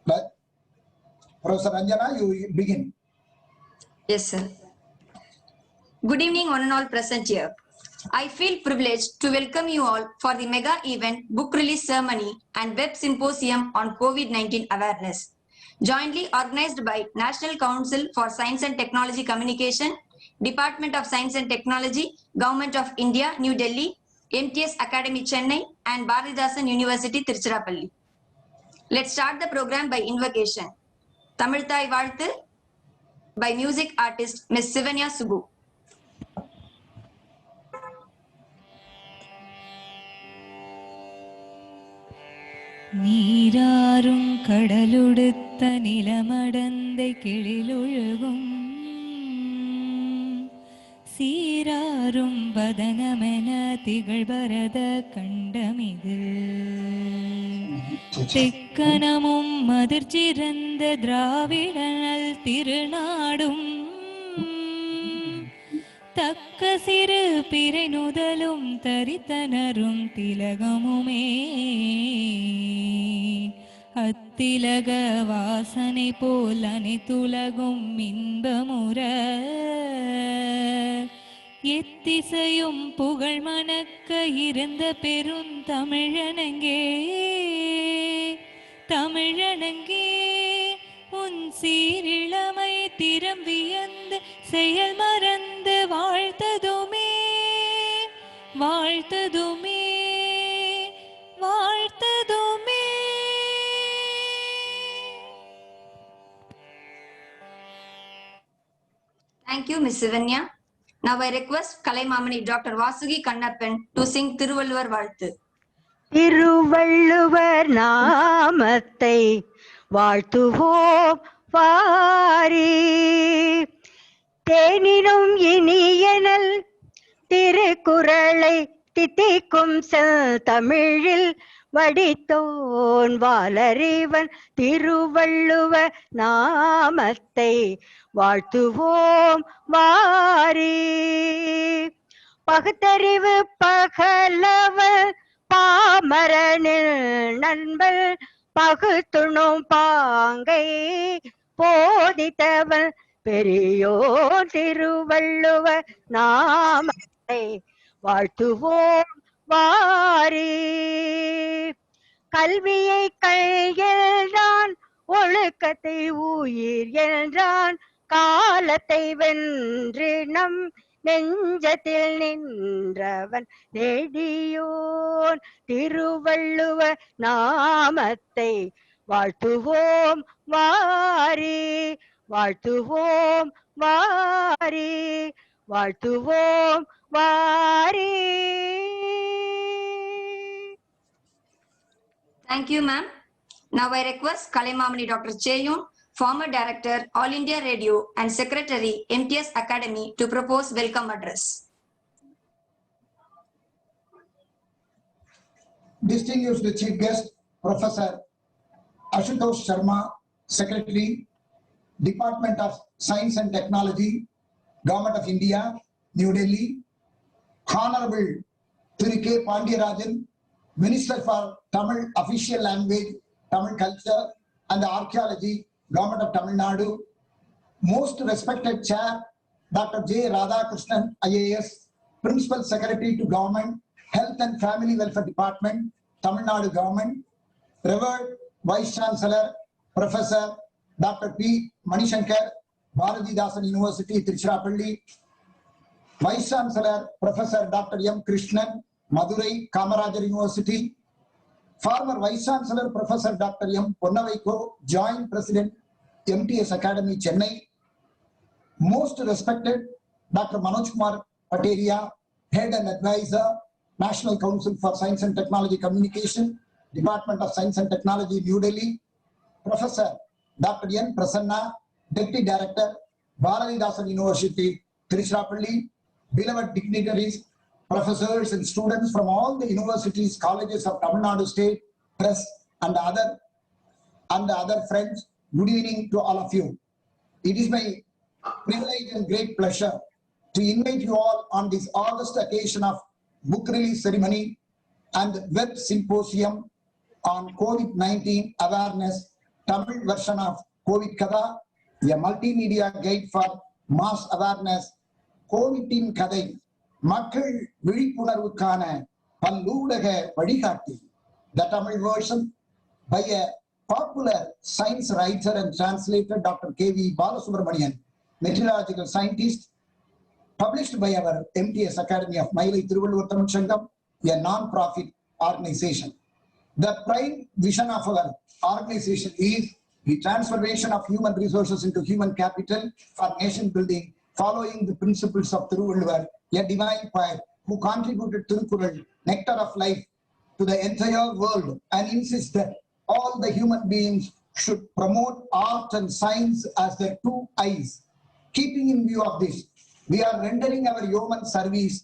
But Professor Anjana, you begin. Yes, sir. Good evening, one and all present here. I feel privileged to welcome you all for the mega event book release ceremony and web symposium on COVID-19 awareness, jointly organized by National Council for Science and Technology Communication, Department of Science and Technology, Government of India, New Delhi, MTS Academy, Chennai, and Bharatidasan University, Tiruchirappalli. Let's start the program by invocation. Tamil Thai Vaalthu by music artist Ms. Sivanya Subu. நீராறும் கடலுடுத்த நிலமடந்தை கிளிலொழுகும் சீராறும் பதனமென திகழ்பரத கண்டமிது தெக்கனமும் மதிர்ச்சிறந்த திராவிடனல் திருநாடும் தக்க சிறு பிறை நுதலும் தரித்தனரும் திலகமுமே அத்திலக வாசனை போல் அனைத்துலகும் இன்பமுற எத்திசையும் புகழ் மணக்க இருந்த பெருந்தமிழனங்கே தமிழனங்கே உன் சீரிழமை திறம் வியந்து செயல் மறந்து வாழ்த்ததுமே வாழ்த்ததுமே வாழ்த்ததுமே. Thank you, Ms. Sivanya. Now I request Kalaimamani Dr. Vasugi Kannappan to sing Thiruvalluvar Vaalthu. Thiruvalluvar நாமத்தை வாழ்த்துவோம் வாரி தேனினும் இனியனல் திருக்குறளை தித்திக்கும் தமிழில் வடித்தோன் வாலறிவன் திருவள்ளுவ நாமத்தை வாழ்த்துவோம் வாரி பகுத்தறிவு பகலவர் பாமரனில் நண்பல் பகுத்துணும் பாங்கை போதித்தவன் பெரியோர் திருவள்ளுவ நாமத்தை வாழ்த்துவோம் வாரி கல்வியை கையெழுதான் ஒழுக்கத்தை உயிர் என்றான் காலத்தை வென்று நம் நெஞ்சத்தில் நின்றவன் நெடியோன் திருவள்ளுவ நாமத்தை வாழ்த்துவோம் வாரி வாழ்த்துவோம் வாரி வாழ்த்துவோம் வாரி. Thank you, ma'am. Now I request Kalaimamani Dr. Cheyun, former director, All India Radio and secretary, MTS Academy, to propose welcome address. Distinguished Chief Guest, Professor Ashutosh Sharma, Secretary, Department of Science and Technology, Government of India, New Delhi, Honorable Thiru K. Pandiyarajan, Minister for Tamil Official Language, Tamil Culture and Archaeology, Government of Tamil Nadu, most respected Chair, Dr. J. Radhakrishnan, IAS, Principal Secretary to Government, Health and Family Welfare Department, Tamil Nadu Government, Revered Vice Chancellor, Professor Dr. P. Manishankar, Bharatidasan University, Tiruchirappalli, Vice Chancellor, Professor Dr. M. Krishnan, Madurai, Kamarajar University, former Vice Chancellor, Professor Dr. M. Ponnavaiko, Joint President, MTS Academy, Chennai, most respected Dr. Manoj Kumar Pateria, Head and Advisor, National Council for Science and Technology Communication, Department of Science and Technology, New Delhi, Professor Dr. N. Prasanna, Deputy Director, Bharatidasan University, Tiruchirappalli, beloved dignitaries, professors and students from all the universities, colleges of Tamil Nadu State, press and other friends, good evening to all of you. It is my privilege and great pleasure to invite you all on this August occasion of book release ceremony and web symposium on COVID-19 awareness Tamil version of COVID Kada, a multimedia guide for mass awareness. கோவிட்டின் கதை மக்கள் விழிப்புணர்வுக்கான பல்லூடக வழிகாட்டி. The Tamil version by a popular science writer and translator Dr. K.V. Balasubramanian, meteorological scientist, published by our MTS Academy of Mailai Thiruvallur Tamil Sangam, a non-profit organization. The prime vision of our organization is the transformation of human resources into human capital for nation building, following the principles of Thiruvallur, a divine poet who contributed Thirukkural, nectar of life, to the entire world and insists that all the human beings should promote art and science as their two eyes. Keeping in view of this, we are rendering our yeoman service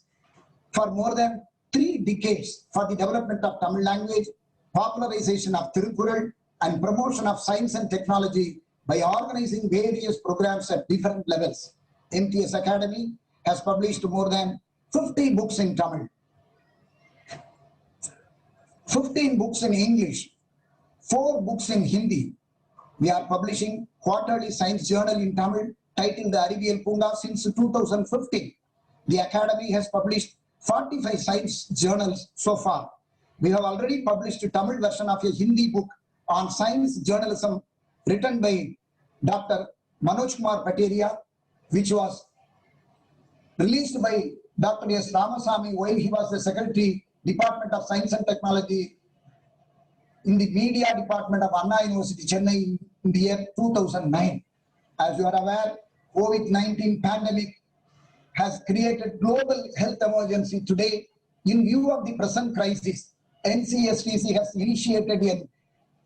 for more than 3 decades for the development of Tamil language, popularization of Thirukkural, and promotion of science and technology by organizing various programs at different levels. MTS Academy has published more than 50 books in Tamil, 15 books in English, 4 books in Hindi. We are publishing quarterly science journal in Tamil titled the Ariviyal Punga since 2015. The Academy has published 45 science journals so far. We have already published a Tamil version of a Hindi book on science journalism written by Dr. Manoj Kumar Pateria, which was released by Dr. S. Ramasamy while he was the Secretary, Department of Science and Technology in the Media Department of Anna University, Chennai in the year 2009. As you are aware, COVID-19 pandemic has created global health emergency today. In view of the present crisis, NCSTC has initiated a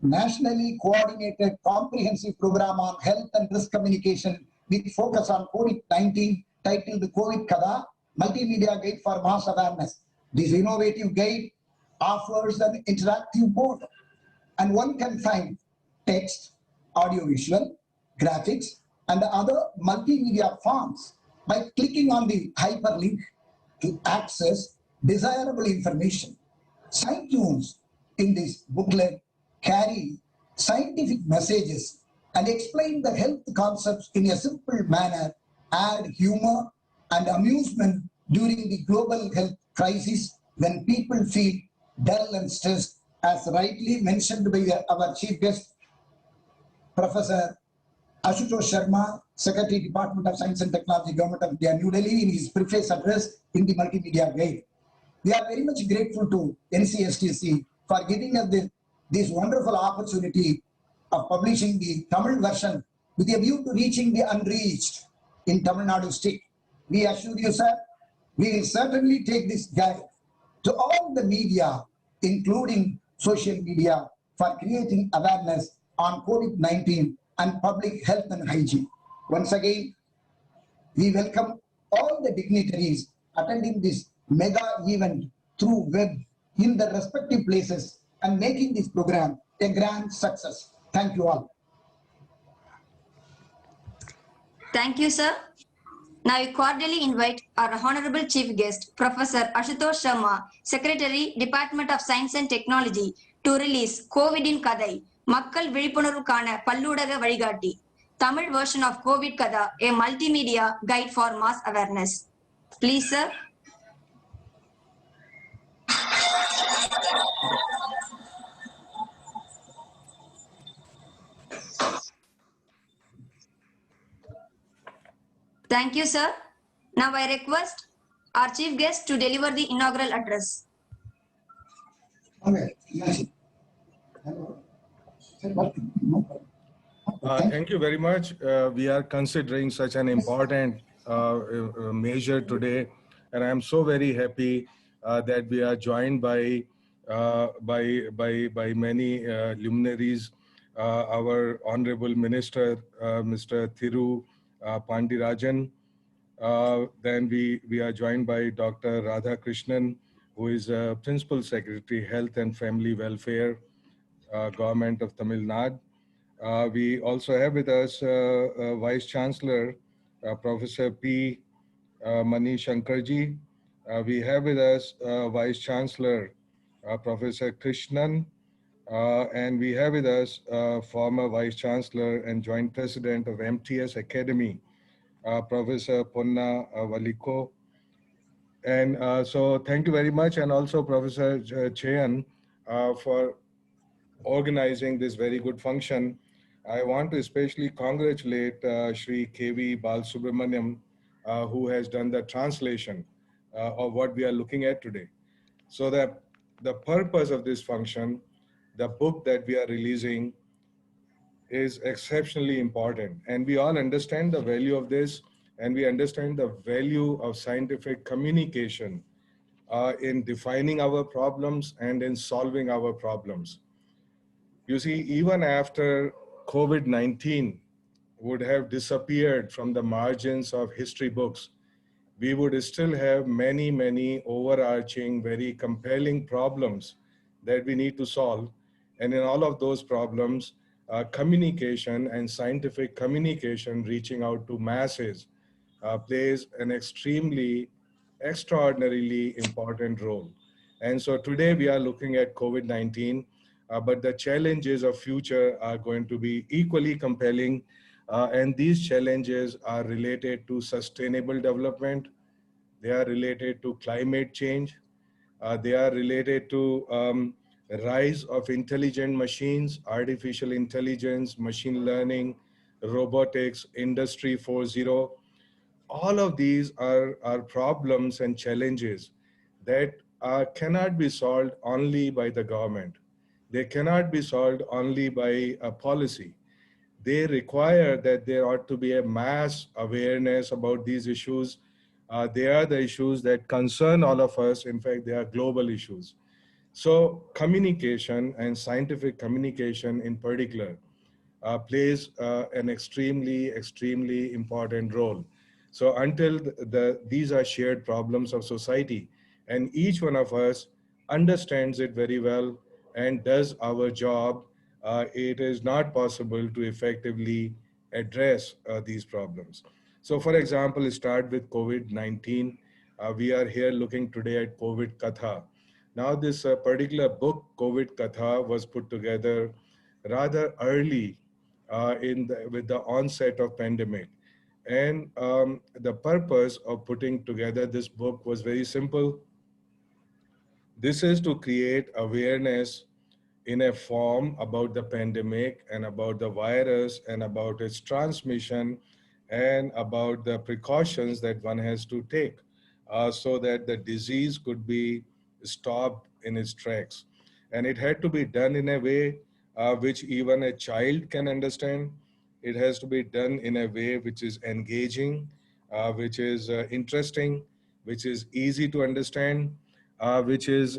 nationally coordinated comprehensive program on health and risk communication with focus on COVID-19 titled the COVID Kada, Multimedia Guide for Mass Awareness. This innovative guide offers an interactive board and one can find text, audiovisual, graphics, and other multimedia forms by clicking on the hyperlink to access desirable information. Side tunes in this booklet carry scientific messages and explain the health concepts in a simple manner, add humor and amusement during the global health crisis when people feel dull and stressed, as rightly mentioned by our chief guest, Professor Ashutosh Sharma, Secretary, Department of Science and Technology, Government of India, New Delhi, in his preface address in the multimedia guide. We are very much grateful to NCSTC for giving us this wonderful opportunity of publishing the Tamil version with a view to reaching the unreached in Tamil Nadu state. We assure you, sir, we will certainly take this guide to all the media, including social media, for creating awareness on COVID-19 and public health and hygiene. Once again, we welcome all the dignitaries attending this mega event through web in their respective places and making this program a grand success. Thank you all. Thank you, sir. Now I cordially invite our Honorable Chief Guest, Professor Ashutosh Sharma, Secretary, Department of Science and Technology, to release COVID-in Kadai, Makkal Vizhipunarvukana Palludaga Vazhigaatti, Tamil version of COVID Kada, a multimedia guide for mass awareness. Please, sir. Thank you, sir. Now I request our chief guest to deliver the inaugural address. Okay. Yes. Thank you very much. We are considering such an important measure today, and I'm so very happy that we are joined by many luminaries. Our Honorable Minister, Mr. Thiru Pandirajan. Then we are joined by Dr. Radha Krishnan, who is Principal Secretary, Health and Family Welfare, Government of Tamil Nadu. We also have with us Vice Chancellor, Professor P. Mani Shankarji. We have with us Vice Chancellor, Professor Krishnan. And we have with us former Vice Chancellor and Joint President of MTS Academy, Professor Ponna Valiko. And so thank you very much. And also Professor Cheyan for organizing this very good function. I want to especially congratulate Shri KV Balsubramaniam, who has done the translation of what we are looking at today. So the purpose of this function, the book that we are releasing, is exceptionally important. And we all understand the value of this, and we understand the value of scientific communication in defining our problems and in solving our problems. You see, even after COVID-19 would have disappeared from the margins of history books, we would still have many, many overarching, very compelling problems that we need to solve. And in all of those problems, communication and scientific communication reaching out to masses plays an extremely, extraordinarily important role. And so today we are looking at COVID-19, but the challenges of future are going to be equally compelling. And these challenges are related to sustainable development. They are related to climate change. They are related to rise of intelligent machines, artificial intelligence, machine learning, robotics, Industry 4.0. All of these are problems and challenges that cannot be solved only by the government. They cannot be solved only by a policy. They require that there ought to be a mass awareness about these issues. They are the issues that concern all of us. In fact, they are global issues. So communication and scientific communication in particular plays an extremely, extremely important role. So until these are shared problems of society, and each one of us understands it very well and does our job, it is not possible to effectively address these problems. So for example, start with COVID-19. We are here looking today at COVID Katha. Now this particular book, COVID Katha, was put together rather early with the onset of pandemic. And the purpose of putting together this book was very simple. This is to create awareness in a form about the pandemic and about the virus and about its transmission and about the precautions that one has to take so that the disease could be stopped in its tracks. And it had to be done in a way which even a child can understand. It has to be done in a way which is engaging, which is interesting, which is easy to understand, which is,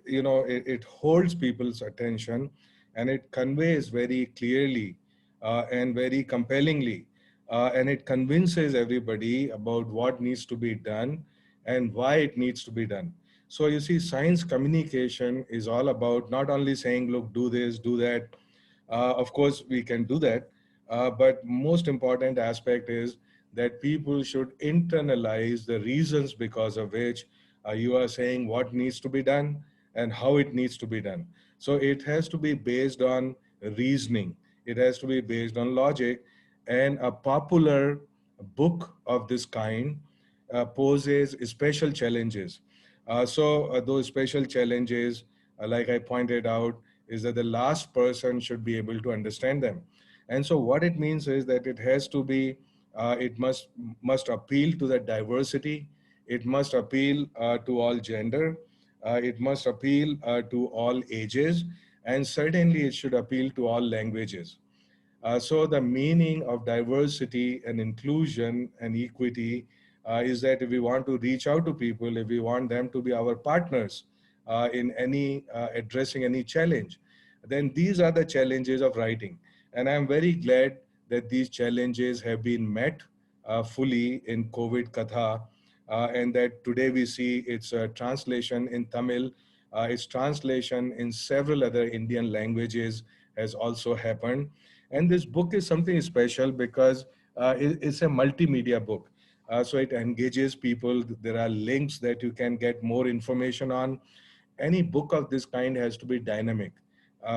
it holds people's attention and it conveys very clearly and very compellingly. And it convinces everybody about what needs to be done and why it needs to be done. So you see, science communication is all about not only saying, look, do this, do that. Of course, we can do that. But most important aspect is that people should internalize the reasons because of which you are saying what needs to be done and how it needs to be done. So it has to be based on reasoning. It has to be based on logic. And a popular book of this kind poses special challenges. Those special challenges, like I pointed out, is that the last person should be able to understand them. And so what it means is that it has to be, it must appeal to the diversity. It must appeal to all gender. It must appeal to all ages. And certainly it should appeal to all languages. So the meaning of diversity and inclusion and equity is that if we want to reach out to people, if we want them to be our partners in any addressing any challenge, then these are the challenges of writing. And I'm very glad that these challenges have been met fully in COVID Katha, and that today we see its translation in Tamil, its translation in several other Indian languages has also happened. And this book is something special because it's a multimedia book. So it engages people. There are links that you can get more information on. Any book of this kind has to be dynamic.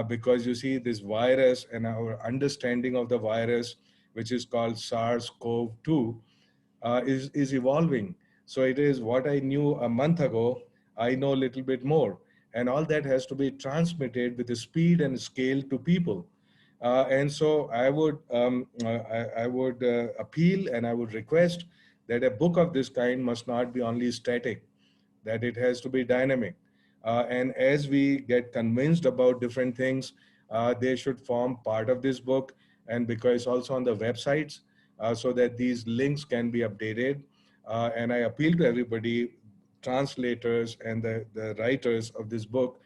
because you see this virus and our understanding of the virus, which is called SARS-CoV-2, is evolving. So it is what I knew a month ago, I know a little bit more. And all that has to be transmitted with the speed and scale to people. And so I would appeal and I would request that a book of this kind must not be only static, that it has to be dynamic. And as we get convinced about different things, they should form part of this book. And because it's also on the websites, so that these links can be updated. And I appeal to everybody, translators and the writers of this book,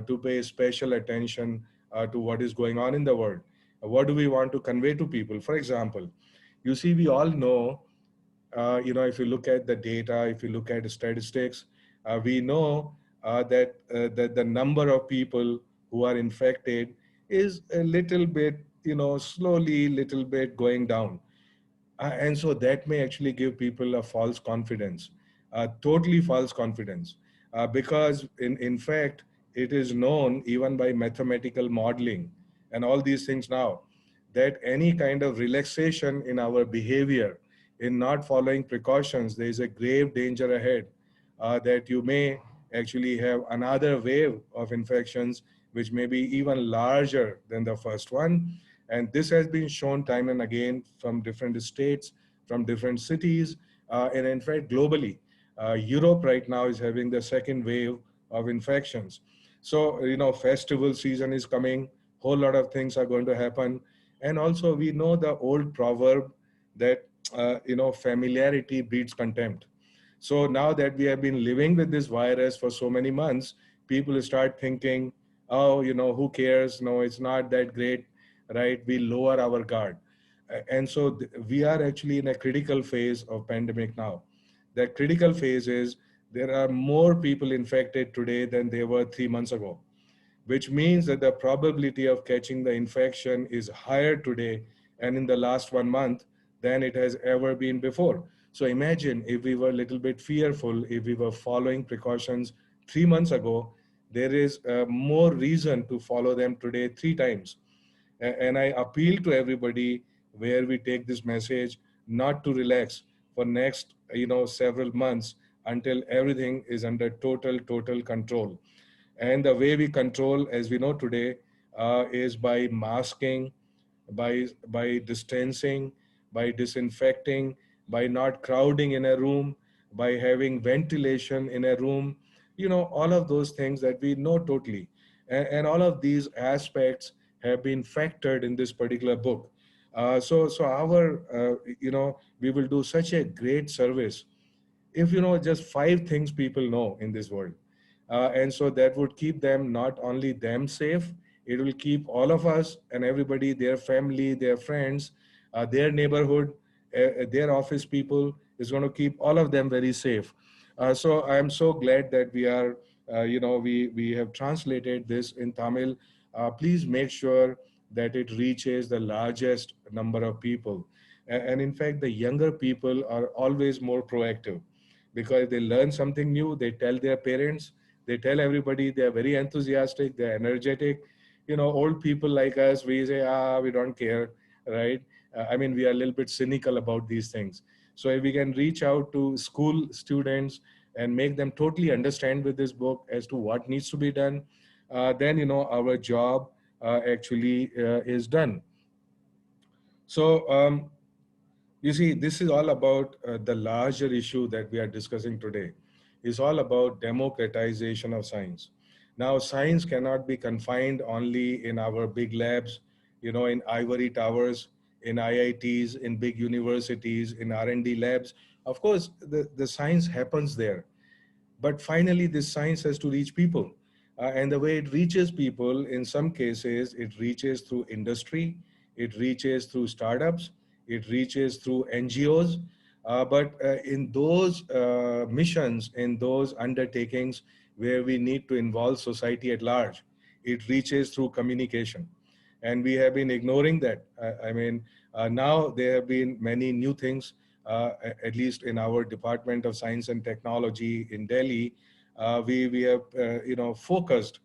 to pay special attention to what is going on in the world. What do we want to convey to people? For example, you see, we all know, if you look at the data, if you look at the statistics, we know that the number of people who are infected is a little bit, slowly, little bit going down. And so that may actually give people a false confidence, totally false confidence, because in fact, it is known even by mathematical modeling and all these things now, that any kind of relaxation in our behavior, in not following precautions, there is a grave danger ahead, that you may actually have another wave of infections, which may be even larger than the first one. And this has been shown time and again from different states, from different cities, and in fact, globally. Europe right now is having the second wave of infections. So, festival season is coming, whole lot of things are going to happen. And also we know the old proverb that, familiarity breeds contempt. So now that we have been living with this virus for so many months, people start thinking, oh, who cares? No, it's not that great, right? We lower our guard. And so we are actually in a critical phase of pandemic now. The critical phase is there are more people infected today than there were 3 months ago, which means that the probability of catching the infection is higher today and in the last 1 month than it has ever been before. So imagine if we were a little bit fearful, if we were following precautions 3 months ago, there is more reason to follow them today 3 times. And I appeal to everybody where we take this message not to relax for next, several months until everything is under total control. And the way we control, as we know today, is by masking, by distancing, by disinfecting, by not crowding in a room, by having ventilation in a room, all of those things that we know totally. And all of these aspects have been factored in this particular book. So we will do such a great service if just 5 things people know in this world. And so that would keep them, not only them safe, it will keep all of us and everybody, their family, their friends, their neighborhood, their office people, is going to keep all of them very safe. So I'm so glad that we are, we have translated this in Tamil. Please make sure that it reaches the largest number of people. And in fact, the younger people are always more proactive, because they learn something new, they tell their parents, they tell everybody, they're very enthusiastic, they're energetic. Old people like us, we say, we don't care, right? I mean, we are a little bit cynical about these things. So if we can reach out to school students and make them totally understand with this book as to what needs to be done, then, our job actually is done. So, you see, this is all about the larger issue that we are discussing today. It's all about democratization of science. Now, science cannot be confined only in our big labs, in ivory towers, in IITs, in big universities, in R&D labs. Of course, the science happens there. But finally, this science has to reach people. And the way it reaches people, in some cases, it reaches through industry, it reaches through startups, it reaches through NGOs. But in those missions, in those undertakings where we need to involve society at large, it reaches through communication. And we have been ignoring that. Now there have been many new things, at least in our Department of Science and Technology in Delhi. We have focused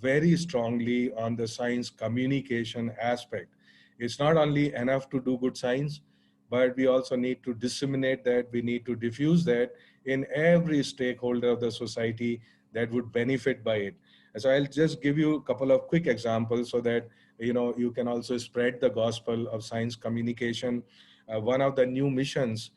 very strongly on the science communication aspect. It's not only enough to do good science, but we also need to disseminate that, we need to diffuse that in every stakeholder of the society that would benefit by it. And so I'll just give you a couple of quick examples so that you can also spread the gospel of science communication. One of the new missions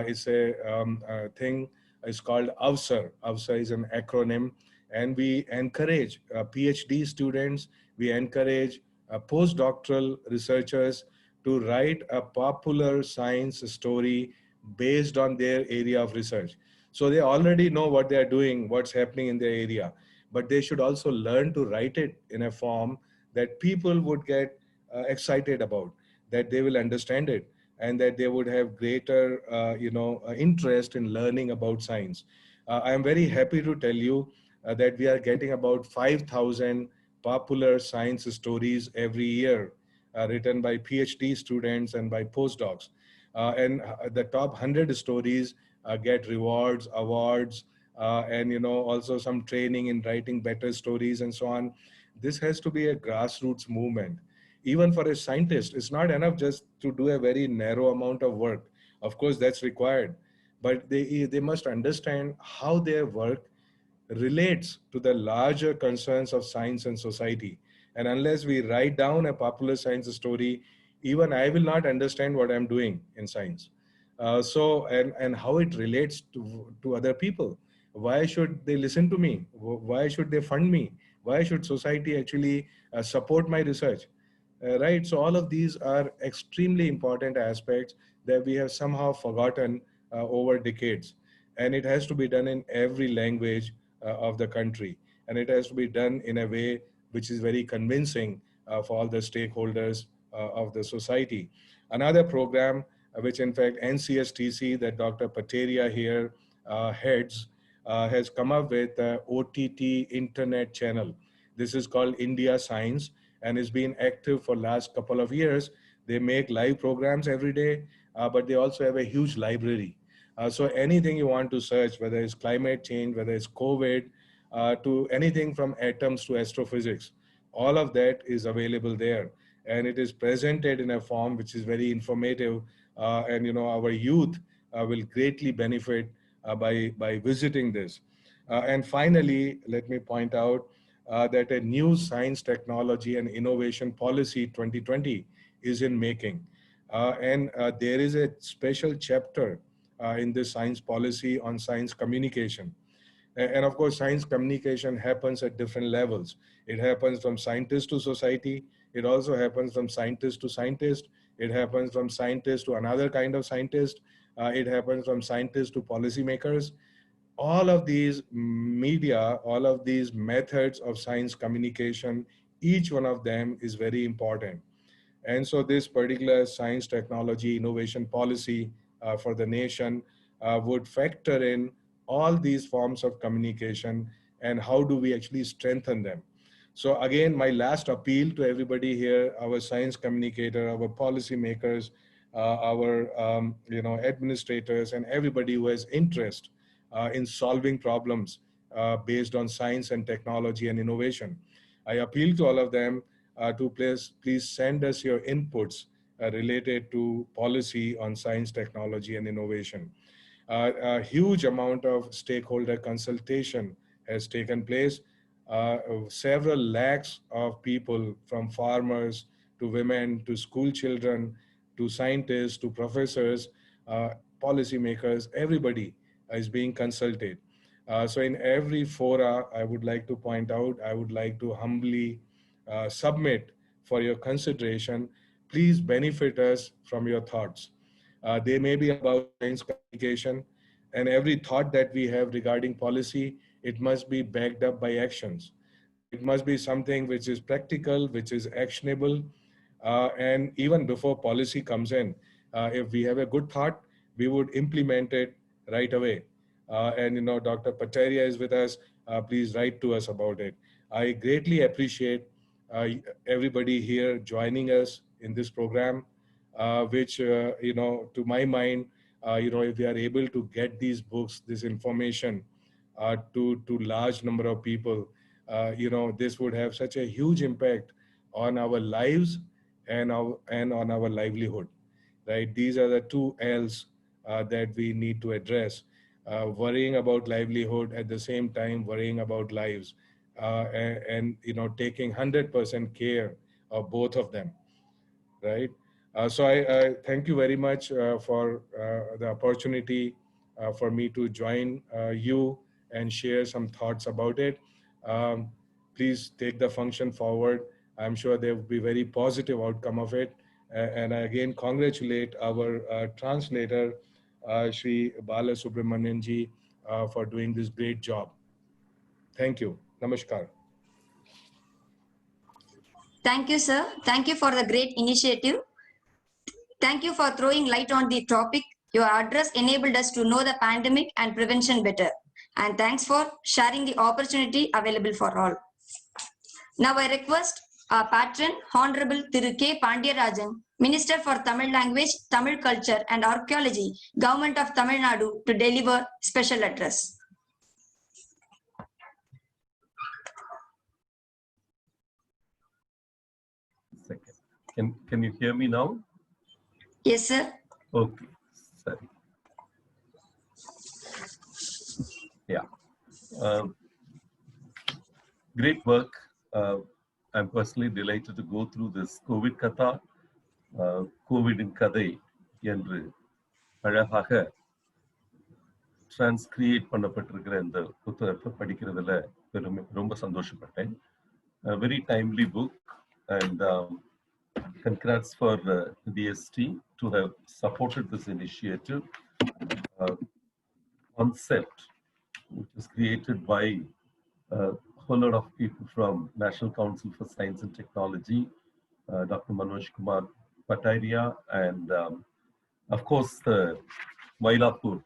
is a thing is called AVSAR. AVSAR is an acronym, and we encourage PhD students, we encourage postdoctoral researchers to write a popular science story based on their area of research. So they already know what they are doing, what's happening in their area, but they should also learn to write it in a form that people would get excited about, that they will understand it, and that they would have greater, interest in learning about science. I am very happy to tell you that we are getting about 5,000 popular science stories every year written by PhD students and by postdocs. And the top 100 stories get rewards, awards, and also some training in writing better stories and so on. This has to be a grassroots movement. Even for a scientist, it's not enough just to do a very narrow amount of work. Of course, that's required, but they must understand how their work relates to the larger concerns of science and society. And unless we write down a popular science story, even I will not understand what I'm doing in science. And how it relates to other people. Why should they listen to me? Why should they fund me? Why should society actually support my research? Right? So all of these are extremely important aspects that we have somehow forgotten over decades. And it has to be done in every language of the country. And it has to be done in a way which is very convincing for all the stakeholders of the society. Another program, which in fact NCSTC that Dr. Pateria here heads, has come up with a OTT internet channel. This is called India Science, and it's been active for last couple of years. They make live programs every day, but they also have a huge library. So anything you want to search, whether it's climate change, whether it's COVID, to anything from atoms to astrophysics, all of that is available there. And it is presented in a form which is very informative. And our youth will greatly benefit by visiting this. And finally, let me point out that a new science, technology, and innovation policy 2020 is in making. And there is a special chapter in this science policy on science communication. And of course, science communication happens at different levels. It happens from scientist to society. It also happens from scientist to scientist. It happens from scientist to another kind of scientist. It happens from scientists to policymakers. All of these media, all of these methods of science communication, each one of them is very important. And so this particular science, technology, innovation policy for the nation would factor in all these forms of communication and how do we actually strengthen them. So again, my last appeal to everybody here, our science communicator, our policymakers, our administrators, and everybody who has interest in solving problems based on science and technology and innovation. I appeal to all of them to please send us your inputs related to policy on science, technology, and innovation. A huge amount of stakeholder consultation has taken place. Several lakhs of people, from farmers to women to school children to scientists to professors, policymakers, everybody is being consulted. So in every fora, I would like to point out, I would like to humbly submit for your consideration. Please benefit us from your thoughts. They may be about science communication, and every thought that we have regarding policy, it must be backed up by actions. It must be something which is practical, which is actionable, and even before policy comes in, if we have a good thought, we would implement it right away. And Dr. Pateria is with us. Please write to us about it. I greatly appreciate everybody here joining us in this program, which, to my mind, if we are able to get these books, this information to large number of people, this would have such a huge impact on our lives and on our livelihood, right? These are the two L's that we need to address. Worrying about livelihood, at the same time worrying about lives, and taking 100% care of both of them, right? So I thank you very much for the opportunity for me to join you and share some thoughts about it. Um, Please take the function forward. I'm sure there will be very positive outcome of it. And I again congratulate our translator, Shri Bala Subramanian ji, for doing this great job. Thank you. Namaskar. Thank you, sir. Thank you for the great initiative. Thank you for throwing light on the topic. Your address enabled us to know the pandemic and prevention better. And thanks for sharing the opportunity available for all. Now I request our patron, Honorable Thiru K. Pandiyarajan, Minister for Tamil Language, Tamil Culture and Archaeology, Government of Tamil Nadu, to deliver special address. Second. Can you hear me now? Yes, sir. Okay, sorry. Yeah. Great work. I'm personally delighted to go through this COVID Katha, COVID in Kadai என்று அழகாக டிரான்ஸ்கிரியேட் பண்ணப்பட்டிருக்கிற இந்த புத்தகத்தை படிக்கிறதுல ரொம்ப சந்தோஷப்பட்டேன். Very timely book, and congrats for DST to have supported this initiative. Concept which was created by a whole lot of people from National Council for Science and Technology, Dr. Manoj Kumar Pataria, and of course Mylapore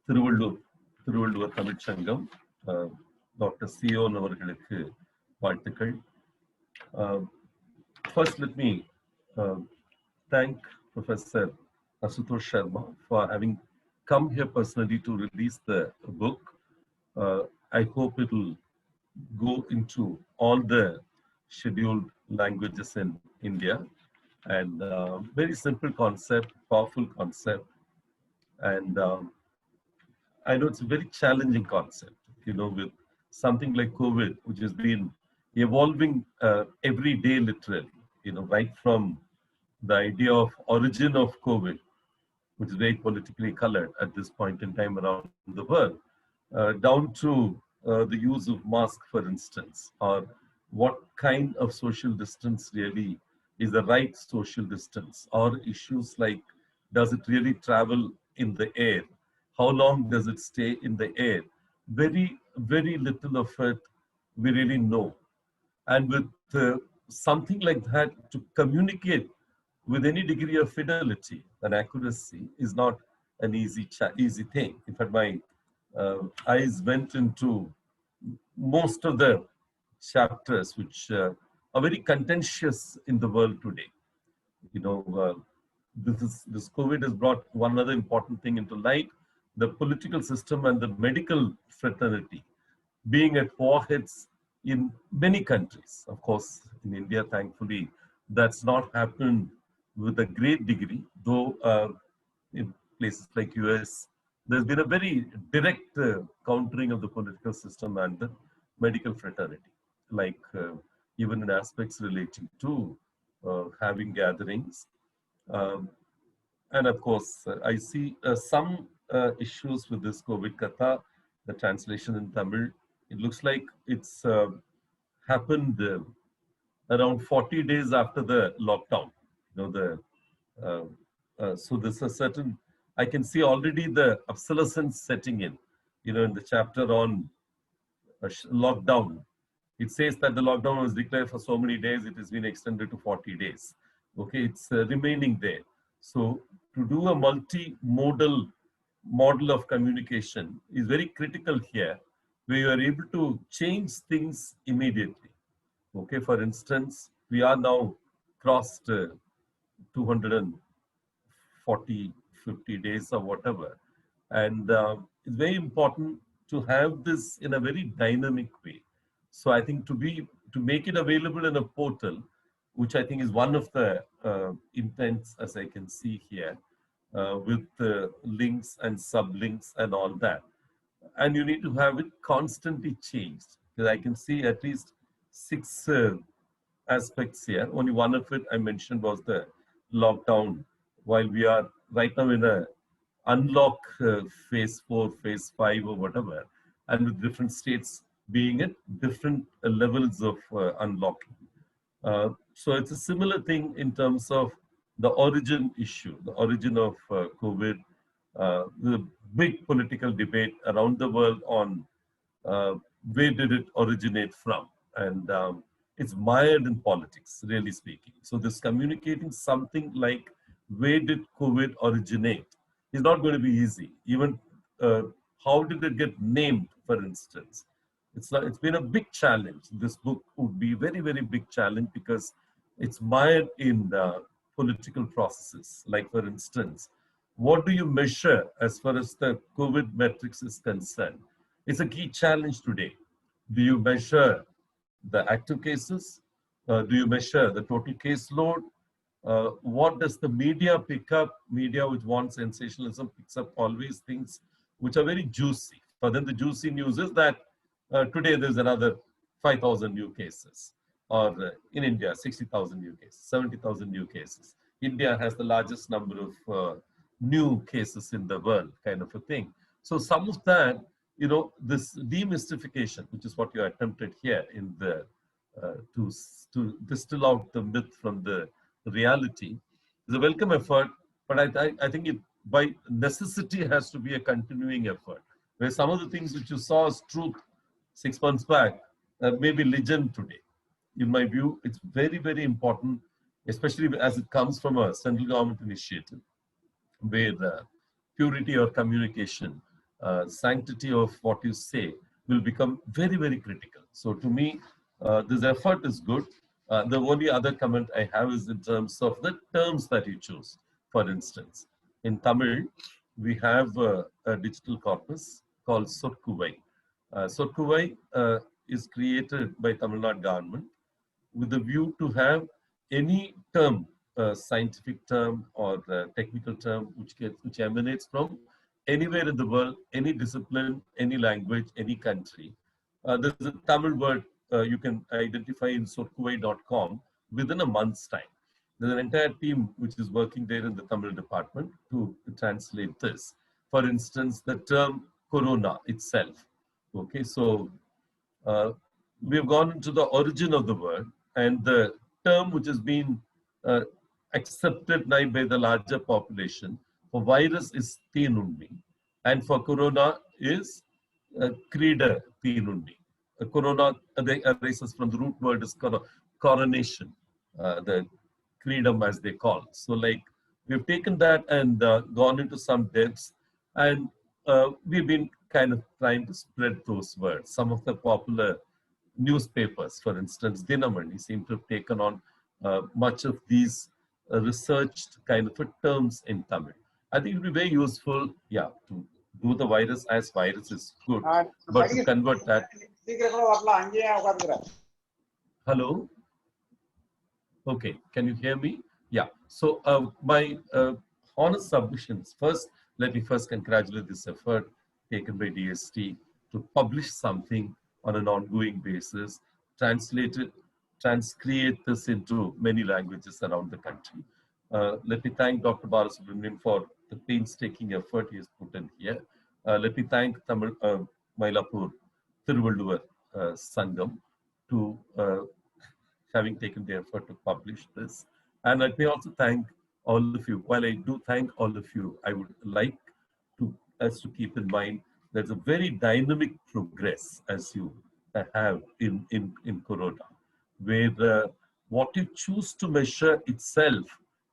Thiruvallur Tamil Sangam, Dr. Sion அவர்களுக்கு வாழ்த்துக்கள். First, let me thank Professor Asutosh Sharma for having come here personally to release the book. I hope it will go into all the scheduled languages in India, and very simple concept, powerful concept, and I know it's a very challenging concept, with something like COVID, which has been evolving every day, literally, right from the idea of origin of COVID, which is very politically colored at this point in time around the world, down to the use of mask, for instance, or what kind of social distance really is the right social distance, or issues like, does it really travel in the air? How long does it stay in the air? Very, very little of it we really know. And with something like that, to communicate with any degree of fidelity and accuracy is not an easy thing. In fact, my eyes went into most of the chapters which are very contentious in the world today. This COVID has brought one other important thing into light: the political system and the medical fraternity being at warheads in many countries. Of course, in India, thankfully, that's not happened with a great degree, though in places like US, there's been a very direct countering of the political system and the medical fraternity, like even in aspects relating to having gatherings. And of course, I see some issues with this COVID Katha, the translation in Tamil. It looks like it's happened around 40 days after the lockdown. So there's a certain, I can see already the obsolescence setting in, in the chapter on lockdown. It says that the lockdown was declared for so many days, it has been extended to 40 days. Okay, it's remaining there. So to do a multimodal model of communication is very critical here, where you are able to change things immediately. Okay, for instance, we are now crossed 240, 50 days or whatever. And it's very important to have this in a very dynamic way. So I think to make it available in a portal, which I think is one of the intents, as I can see here, with the links and sublinks and all that. And you need to have it constantly changed. Because I can see at least 6 aspects here. Only one of it I mentioned was the lockdown. While we are right now in a unlock phase 4, phase 5 or whatever, and with different states being at different levels of unlocking. So it's a similar thing in terms of the origin issue, the origin of COVID, the big political debate around the world on where did it originate from. And it's mired in politics, really speaking. So this communicating something like where did COVID originate is not going to be easy. Even how did it get named, for instance? It's been a big challenge. This book would be a very, very big challenge because it's mired in political processes. Like, for instance, what do you measure as far as the COVID metrics is concerned? It's a key challenge today. Do you measure the active cases? Do you measure the total caseload? What does the media pick up? Media which wants sensationalism picks up always things which are very juicy. For them, the juicy news is that today there's another 5,000 new cases. Or in India, 60,000 new cases, 70,000 new cases. India has the largest number of new cases in the world, kind of a thing. So some of that, you know, this demystification, which is what you attempted here in the to distill out the myth from the reality, is a welcome effort. But I think it by necessity has to be a continuing effort. Where some of the things which you saw as truth 6 months back may be legend today. In my view, it's very, very important, especially as it comes from a central government initiative, where purity of communication, sanctity of what you say will become very, very critical. So to me, this effort is good. The only other comment I have is in terms of the terms that you choose. For instance, in Tamil, we have a digital corpus called Sotkuvai. Sotkuvai is created by Tamil Nadu government with the view to have any term, scientific term or technical term, which emanates from anywhere in the world, any discipline, any language, any country. There's a Tamil word you can identify in sotkuvai.com within a month's time. There's an entire team which is working there in the Tamil department to translate this. For instance, the term corona itself. Okay, so we've gone into the origin of the word, and the term which has been accepted now by the larger population for virus is Teenundi, and for corona is Krida Teenundi. Corona arises from the root word is coronation, the freedom as they call. So like we've taken that and gone into some depths, and we've been kind of trying to spread those words. Some of the popular newspapers, for instance, Dinamani, seem to have taken on much of these researched kind of terms in Tamil. I think it will be very useful, yeah, to do the virus as virus is good, but to convert that. Hello? Okay, can you hear me? Yeah, so my honest submissions. First, let me first congratulate this effort taken by DST to publish something on an ongoing basis, translate it, transcreate this into many languages around the country. Let me thank Dr. Balasubramanian for the painstaking effort he has put in here. Let me thank Mylapore Thiruvalluvar Sangam to having taken the effort to publish this. And let me also thank all of you. While I do thank all of you, I would like us to keep in mind there's a very dynamic progress as you have in Corona, where what you choose to measure itself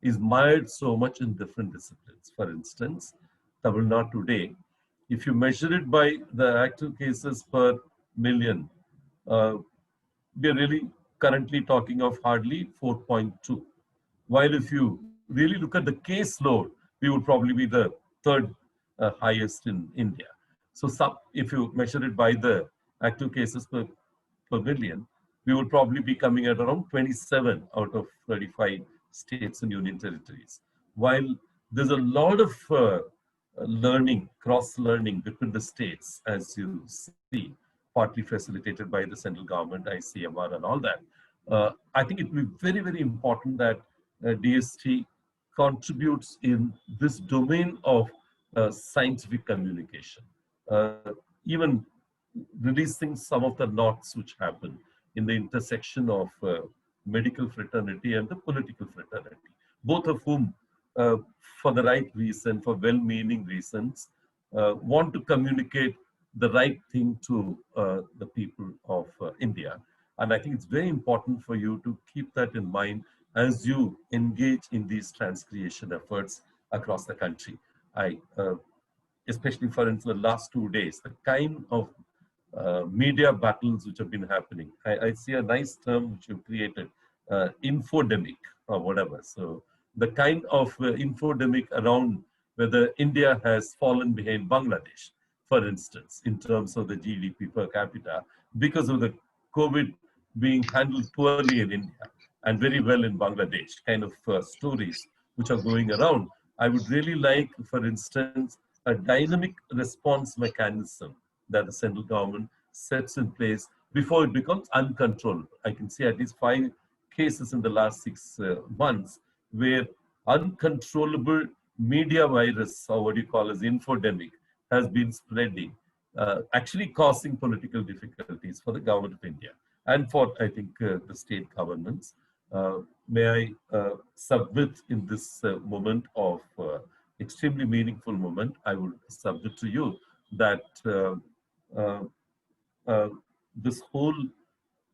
is mired so much in different disciplines. For instance, Tamil Nadu today, if you measure it by the active cases per million, we are really currently talking of hardly 4.2. While if you really look at the caseload, we would probably be the third highest in India. So if you measure it by the active cases per per million, we would probably be coming at around 27 out of 35 states and union territories. While there's a lot of learning, cross-learning between the states, as you see, partly facilitated by the central government, ICMR and all that. I think it will be very, very important that DST contributes in this domain of scientific communication. Even releasing some of the knots which happen in the intersection of medical fraternity and the political fraternity, both of whom, for the right reason, for well-meaning reasons, want to communicate the right thing to the people of India. And I think it's very important for you to keep that in mind as you engage in these transcreation efforts across the country. Especially for instance, the last 2 days, the kind of media battles which have been happening. I see a nice term which you've created, infodemic or whatever. So the kind of infodemic around whether India has fallen behind Bangladesh, for instance, in terms of the GDP per capita, because of the COVID being handled poorly in India and very well in Bangladesh, kind of stories which are going around. I would really like, for instance, a dynamic response mechanism that the central government sets in place before it becomes uncontrollable. I can see at least 5 cases in the last 6 months where uncontrollable media virus, or what you call as infodemic, has been spreading, actually causing political difficulties for the government of India and for, I think, the state governments. May I submit in this moment of extremely meaningful moment, I would submit to you that this whole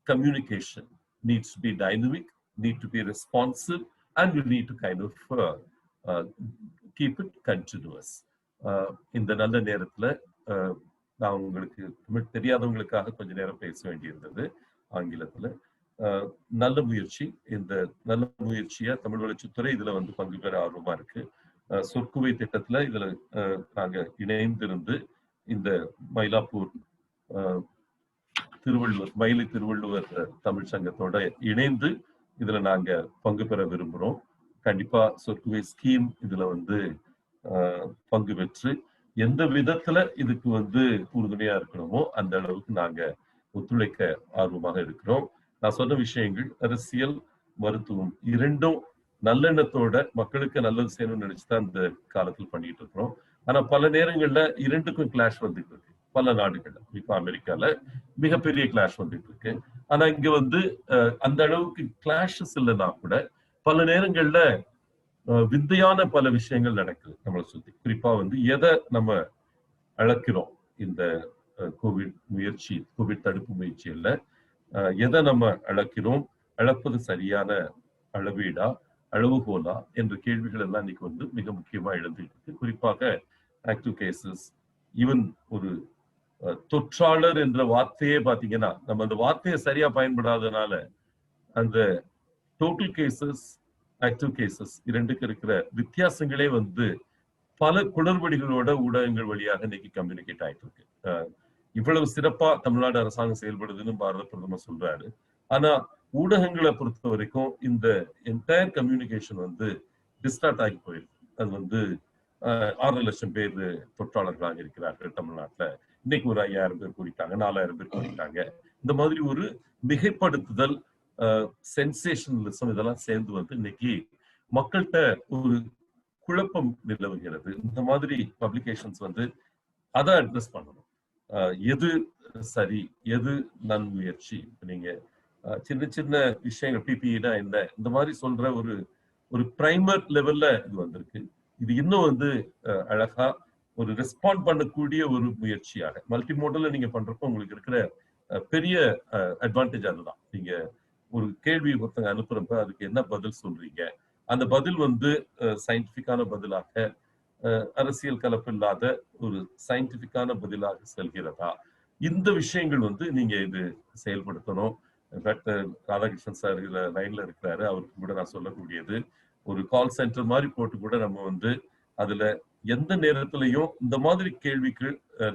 communication needs to be dynamic, need to be responsive, and we need to kind of keep it continuous. இந்த நல்ல நேரத்துல நான் உங்களுக்கு தமிழ் தெரியாதவங்களுக்காக கொஞ்ச நேரம் பேச வேண்டியிருந்தது ஆங்கிலத்துல. நல்ல முயற்சி. இந்த நல்ல முயற்சியா தமிழ் வளர்ச்சித்துறை இதுல வந்து பங்கு பெற ஆர்வமா இருக்கு. சொற்குவை திட்டத்துல இதுல நாங்க இணைந்திருந்து இந்த மயிலாப்பூர் மயிலை திருவள்ளுவர் தமிழ் சங்கத்தோட இணைந்து இதுல நாங்க பங்கு பெற விரும்புறோம். கண்டிப்பா சொற்குவை ஸ்கீம் இதுல வந்து பங்கு பெற்று எந்த விதத்துல இதுக்கு வந்து உறுதுணையா இருக்கணுமோ அந்த அளவுக்கு நாங்க ஒத்துழைக்க ஆர்வமாக இருக்கிறோம். நான் சொன்ன விஷயங்கள் அரசியல், மருத்துவம் இரண்டும் நல்லெண்ணத்தோட மக்களுக்கு நல்லது செய்யணும்னு நினைச்சுதான் இந்த காலத்தில் பண்ணிட்டு இருக்கிறோம். ஆனா பல நேரங்கள்ல இரண்டுக்கும் கிளாஷ் வந்துட்டு இருக்கு. பல நாடுகள்ல, குறிப்பா அமெரிக்கால மிகப்பெரிய கிளாஷ் வந்துட்டு இருக்கு. ஆனா இங்க வந்து அந்த அளவுக்கு கிளாஷஸ் இல்லைன்னா கூட பல நேரங்கள்ல விந்தையான பல விஷயங்கள் நடக்குது நம்மளை சுத்தி. குறிப்பா வந்து எதை நம்ம அளக்கிறோம் இந்த கோவிட் தடுப்பு முயற்சியில எதை நம்ம அளக்கிறோம், அளப்பது சரியான அளவீடா, அளவுகோலா என்ற கேள்விகள் எல்லாம் இன்னைக்கு வந்து மிக முக்கியமா எழுந்துட்டு இருக்கு. குறிப்பாக ஆக்டிவ் கேசஸ், ஈவன் ஒரு தொற்றாளர் என்ற வார்த்தையே பாத்தீங்கன்னா நம்ம அந்த வார்த்தையை சரியா பயன்படாதனால அந்த டோட்டல் கேசஸ், ஆக்டிவ் கேசஸ் இரண்டுக்கு இருக்கிற வித்தியாசங்களே வந்து பல குளறுபடிகளோட ஊடகங்கள் வழியாக இன்னைக்கு கம்யூனிகேட் ஆயிட்டு இருக்கு. இவ்வளவு சிறப்பா தமிழ்நாடு அரசாங்கம் செயல்படுதுன்னு பாரத பிரதமர் சொல்றாரு. ஆனா ஊடகங்களை பொறுத்த வரைக்கும் இந்த என்டையர் கம்யூனிகேஷன் வந்து டிஸ்டார்ட் ஆகி போயிருக்கு. அது வந்து 6 லட்சம் பேர் தொற்றாளர்களாக இருக்கிறார்கள் தமிழ்நாட்டுல. இன்னைக்கு ஒரு 5000 பேர் கூடிட்டாங்க, 4000 பேர் கூடிட்டாங்க. இந்த மாதிரி ஒரு மிகைப்படுத்துதல், சென்சேஷனலிசம் இதெல்லாம் சேர்ந்து வந்து இன்னைக்கு மக்கள்கிட்ட ஒரு குழப்பம் நிலவுகிறது. இந்த மாதிரி பப்ளிகேஷன்ஸ் வந்து அதை அட்ரஸ் பண்ணணும். எது சரி, எது நன்முயற்சி. நீங்க சின்ன சின்ன விஷயங்கள், பிபிஇனா என்ன, இந்த மாதிரி சொல்ற ஒரு பிரைமர் லெவல்ல இது வந்திருக்கு. இது இன்னும் வந்து அழகா ஒரு ரெஸ்பாண்ட் பண்ணக்கூடிய ஒரு முயற்சியாக மல்டிமோடல்ல நீங்க பண்றப்போ உங்களுக்கு இருக்கிற பெரிய அட்வான்டேஜ் அதுதான். நீங்க ஒரு கேள்வி ஒருத்தங்க அனுப்புறப்ப அதுக்கு என்ன பதில் சொல்றீங்க, அந்த பதில் வந்து சயின்டிபிக்கான பதிலாக, அரசியல் கலப்பு இல்லாத ஒரு சயின்டிபிக்கான பதிலாக செல்கிறதா, இந்த விஷயங்கள் வந்து நீங்க இது செயல்படுத்தணும். ராதாகிருஷ்ணன் சார் இதுல லைன்ல இருக்கிறாரு, அவருக்கு கூட நான் சொல்லக்கூடியது ஒரு கால் சென்டர் மாதிரி போட்டு கூட நம்ம வந்து அதுல எந்த நேரத்திலையும் இந்த மாதிரி கேள்விக்கு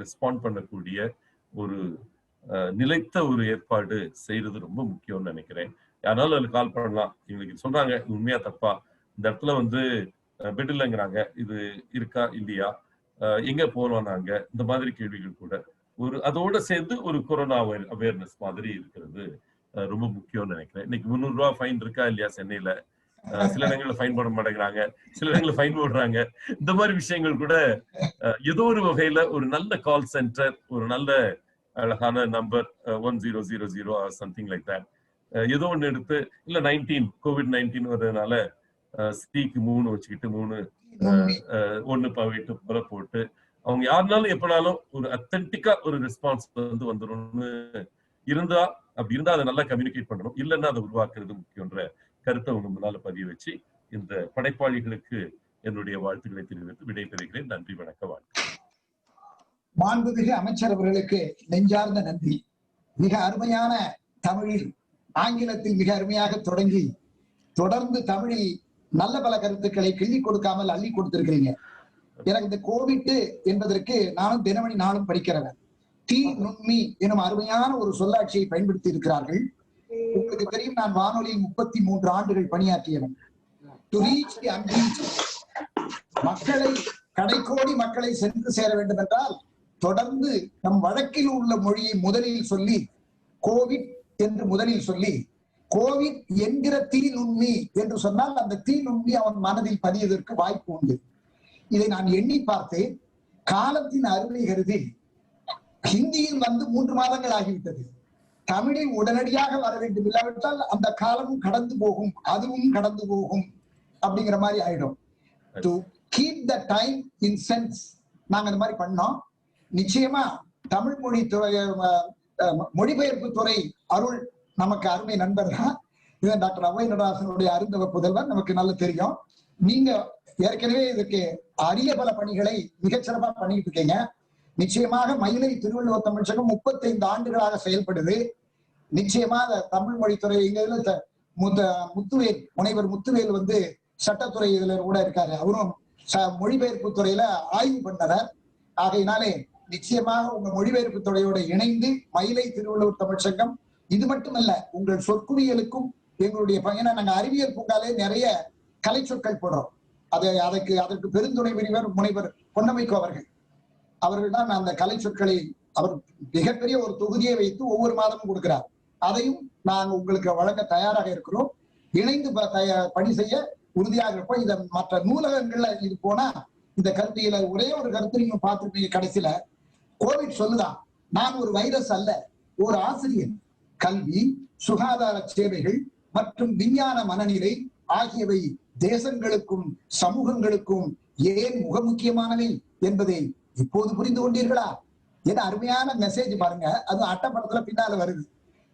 ரெஸ்பாண்ட் பண்ணக்கூடிய ஒரு நிலைத்த ஒரு ஏற்பாடு செய்யறது ரொம்ப முக்கியம்னு நினைக்கிறேன். யாராலும் அதுல கால் பண்ணலாம். இவங்களுக்கு சொல்றாங்க உண்மையா தப்பா, இந்த இடத்துல வந்து பெட் இல்லைங்கிறாங்க, இது இருக்கா இல்லையா, எங்க போறோம் நாங்க, இந்த மாதிரி கேள்விகள் கூட ஒரு அதோட சேர்ந்து ஒரு கொரோனா அவேர்னஸ் மாதிரி இருக்கிறது ரொம்ப முக்கியம்னு நினைக்கிறேன். இன்னைக்கு 300 ரூபாய் ஃபைன் இருக்கா இல்லையா சென்னையில? சில இடங்கள்ல ஃபைன் போட மாட்டேங்கிறாங்க, சில இடங்கள்ல ஃபைன் போடுறாங்க. இந்த மாதிரி விஷயங்கள் கூட ஏதோ ஒரு வகையில ஒரு நல்ல கால் சென்டர், ஒரு நல்ல அழகான number 1000 or something like that, ஏதோ ஒண்ணு எடுத்து, இல்ல COVID-19 வர்றதுனால ஸ்டீக்கு 3 வச்சுக்கிட்டு 1 8 போல போட்டு அவங்க யாருனாலும் எப்பனாலும் ஒரு அத்தன்டிக்கா ஒரு ரெஸ்பான்ஸ் வந்து வந்துரும்னு இருந்தா, அப்படி இருந்தா அதை நல்லா கம்யூனிகேட் பண்ணணும், இல்லைன்னா அதை உருவாக்குறது முக்கியன்ற கருத்தை உங்க முன்னால பதிய வச்சு இந்த படைப்பாளிகளுக்கு என்னுடைய வாழ்த்துக்களை தெரிவித்து விடைபெறுகிறேன். நன்றி, வணக்கம், வாழ்த்து. மாண்புமிகு அமைச்சர் அவர்களுக்கு நெஞ்சார்ந்த நன்றி. மிக அருமையான தமிழில் ஆங்கிலத்தில் மிக அருமையாக தொடங்கி தொடர்ந்து தமிழில் நல்ல பல கருத்துக்களை கிள்ளி கொடுக்காமல் அள்ளி கொடுத்திருக்கிறீங்க. எனக்கு இந்த கோவிட் என்பதற்கு நானும் தினமணி நாளும் படிக்கிறவன். தீ நுண்மி எனும் அருமையான ஒரு சொல்லாட்சியை பயன்படுத்தி இருக்கிறார்கள். உங்களுக்கு தெரியும், நான் வானொலியில் 33 ஆண்டுகள் பணியாற்றியவன். டு ரீச் தி அன்ரீச்ட், மக்களை கடைக்கோடி மக்களை சென்று சேர வேண்டும் என்றால் தொடர்ந்து நம் வழக்கில் உள்ள மொழியை முதலில் சொல்லி, கோவிட் என்று முதலில் சொல்லி, கோவிட் என்கிற தீ நுண்மி என்று சொன்னால் அந்த தீ நுண்மி அவன் மனதில் பதியதற்கு வாய்ப்பு உண்டு. இதை நான் எண்ணி பார்த்தேன். காலத்தின் அருமை கருதி ஹிந்தியில் வந்து 3 மாதங்கள் ஆகிவிட்டது. தமிழில் உடனடியாக வர வேண்டும், இல்லாவிட்டால் அந்த காலமும் கடந்து போகும், அதுவும் கடந்து போகும் அப்படிங்கிற மாதிரி ஆயிடும். To keep the time in sense நாங்க அந்த மாதிரி பண்ணோம். நிச்சயமா தமிழ் மொழி துறை, மொழிபெயர்ப்பு துறை அருள் நமக்கு அருமை நண்பர் தான். இவன் டாக்டர் அவ்வை நடராசனுடைய அருந்தவ புதல்வர், நமக்கு நல்ல தெரியும். நீங்க ஏற்கனவே இதுக்கு அரிய பல பணிகளை மிகச்சிறப்பாக பண்ணிட்டு இருக்கீங்க. நிச்சயமாக மயிலை திருவள்ளுவர் தமிழ் சங்கம் 35 ஆண்டுகளாக செயல்படுது. நிச்சயமாக தமிழ் மொழித்துறை இங்க முத்துவேல், முனைவர் முத்துவேல் வந்து சட்டத்துறை இதுல கூட இருக்காரு. அவரும் மொழிபெயர்ப்பு துறையில ஆய்வு பண்ணவர். ஆகையினாலே நிச்சயமாக உங்க மொழிபெயர்ப்பு துறையோட இணைந்து மயிலை திருவள்ளுவர் தமிழ் சங்கம், இது மட்டுமல்ல உங்கள் சொற்குவியலுக்கும் எங்களுடைய பயணம், நாங்க அறிவியல் பூங்காலே நிறைய கலை சொற்கள் போடுறோம். அதற்கு பெருந்துணை விரிவர் முனைவர் பொன்னமைக்கு அவர்கள் தான் அந்த கலை சொற்களை அவர் மிகப்பெரிய ஒரு தொகுதியை வைத்து ஒவ்வொரு மாதமும் கொடுக்கிறார். அதையும் நாங்கள் உங்களுக்கு வழங்க தயாராக இருக்கிறோம். இணைந்து பணி செய்ய உறுதியாக இருப்போம். இதை மற்ற நூலகங்கள்ல இது போனா இந்த கருத்தியில ஒரே ஒரு கருத்து நீங்க பார்த்துருப்பீங்க. கடைசியில கோவிட் சொல்லுதான், நான் ஒரு வைரஸ் அல்ல, ஒரு ஆசிரியர். கல்வி, சுகாதார சேவைகள் மற்றும் விஞ்ஞான மனநிலை ஆகியவை தேசங்களுக்கும் சமூகங்களுக்கும் ஏன் மிக முக்கியமானவை என்பதை இப்போது புரிந்து கொண்டீர்களா? ஏன்னா அருமையான மெசேஜ் பாருங்க, அது அட்டப்படத்துல பின்னால வருது.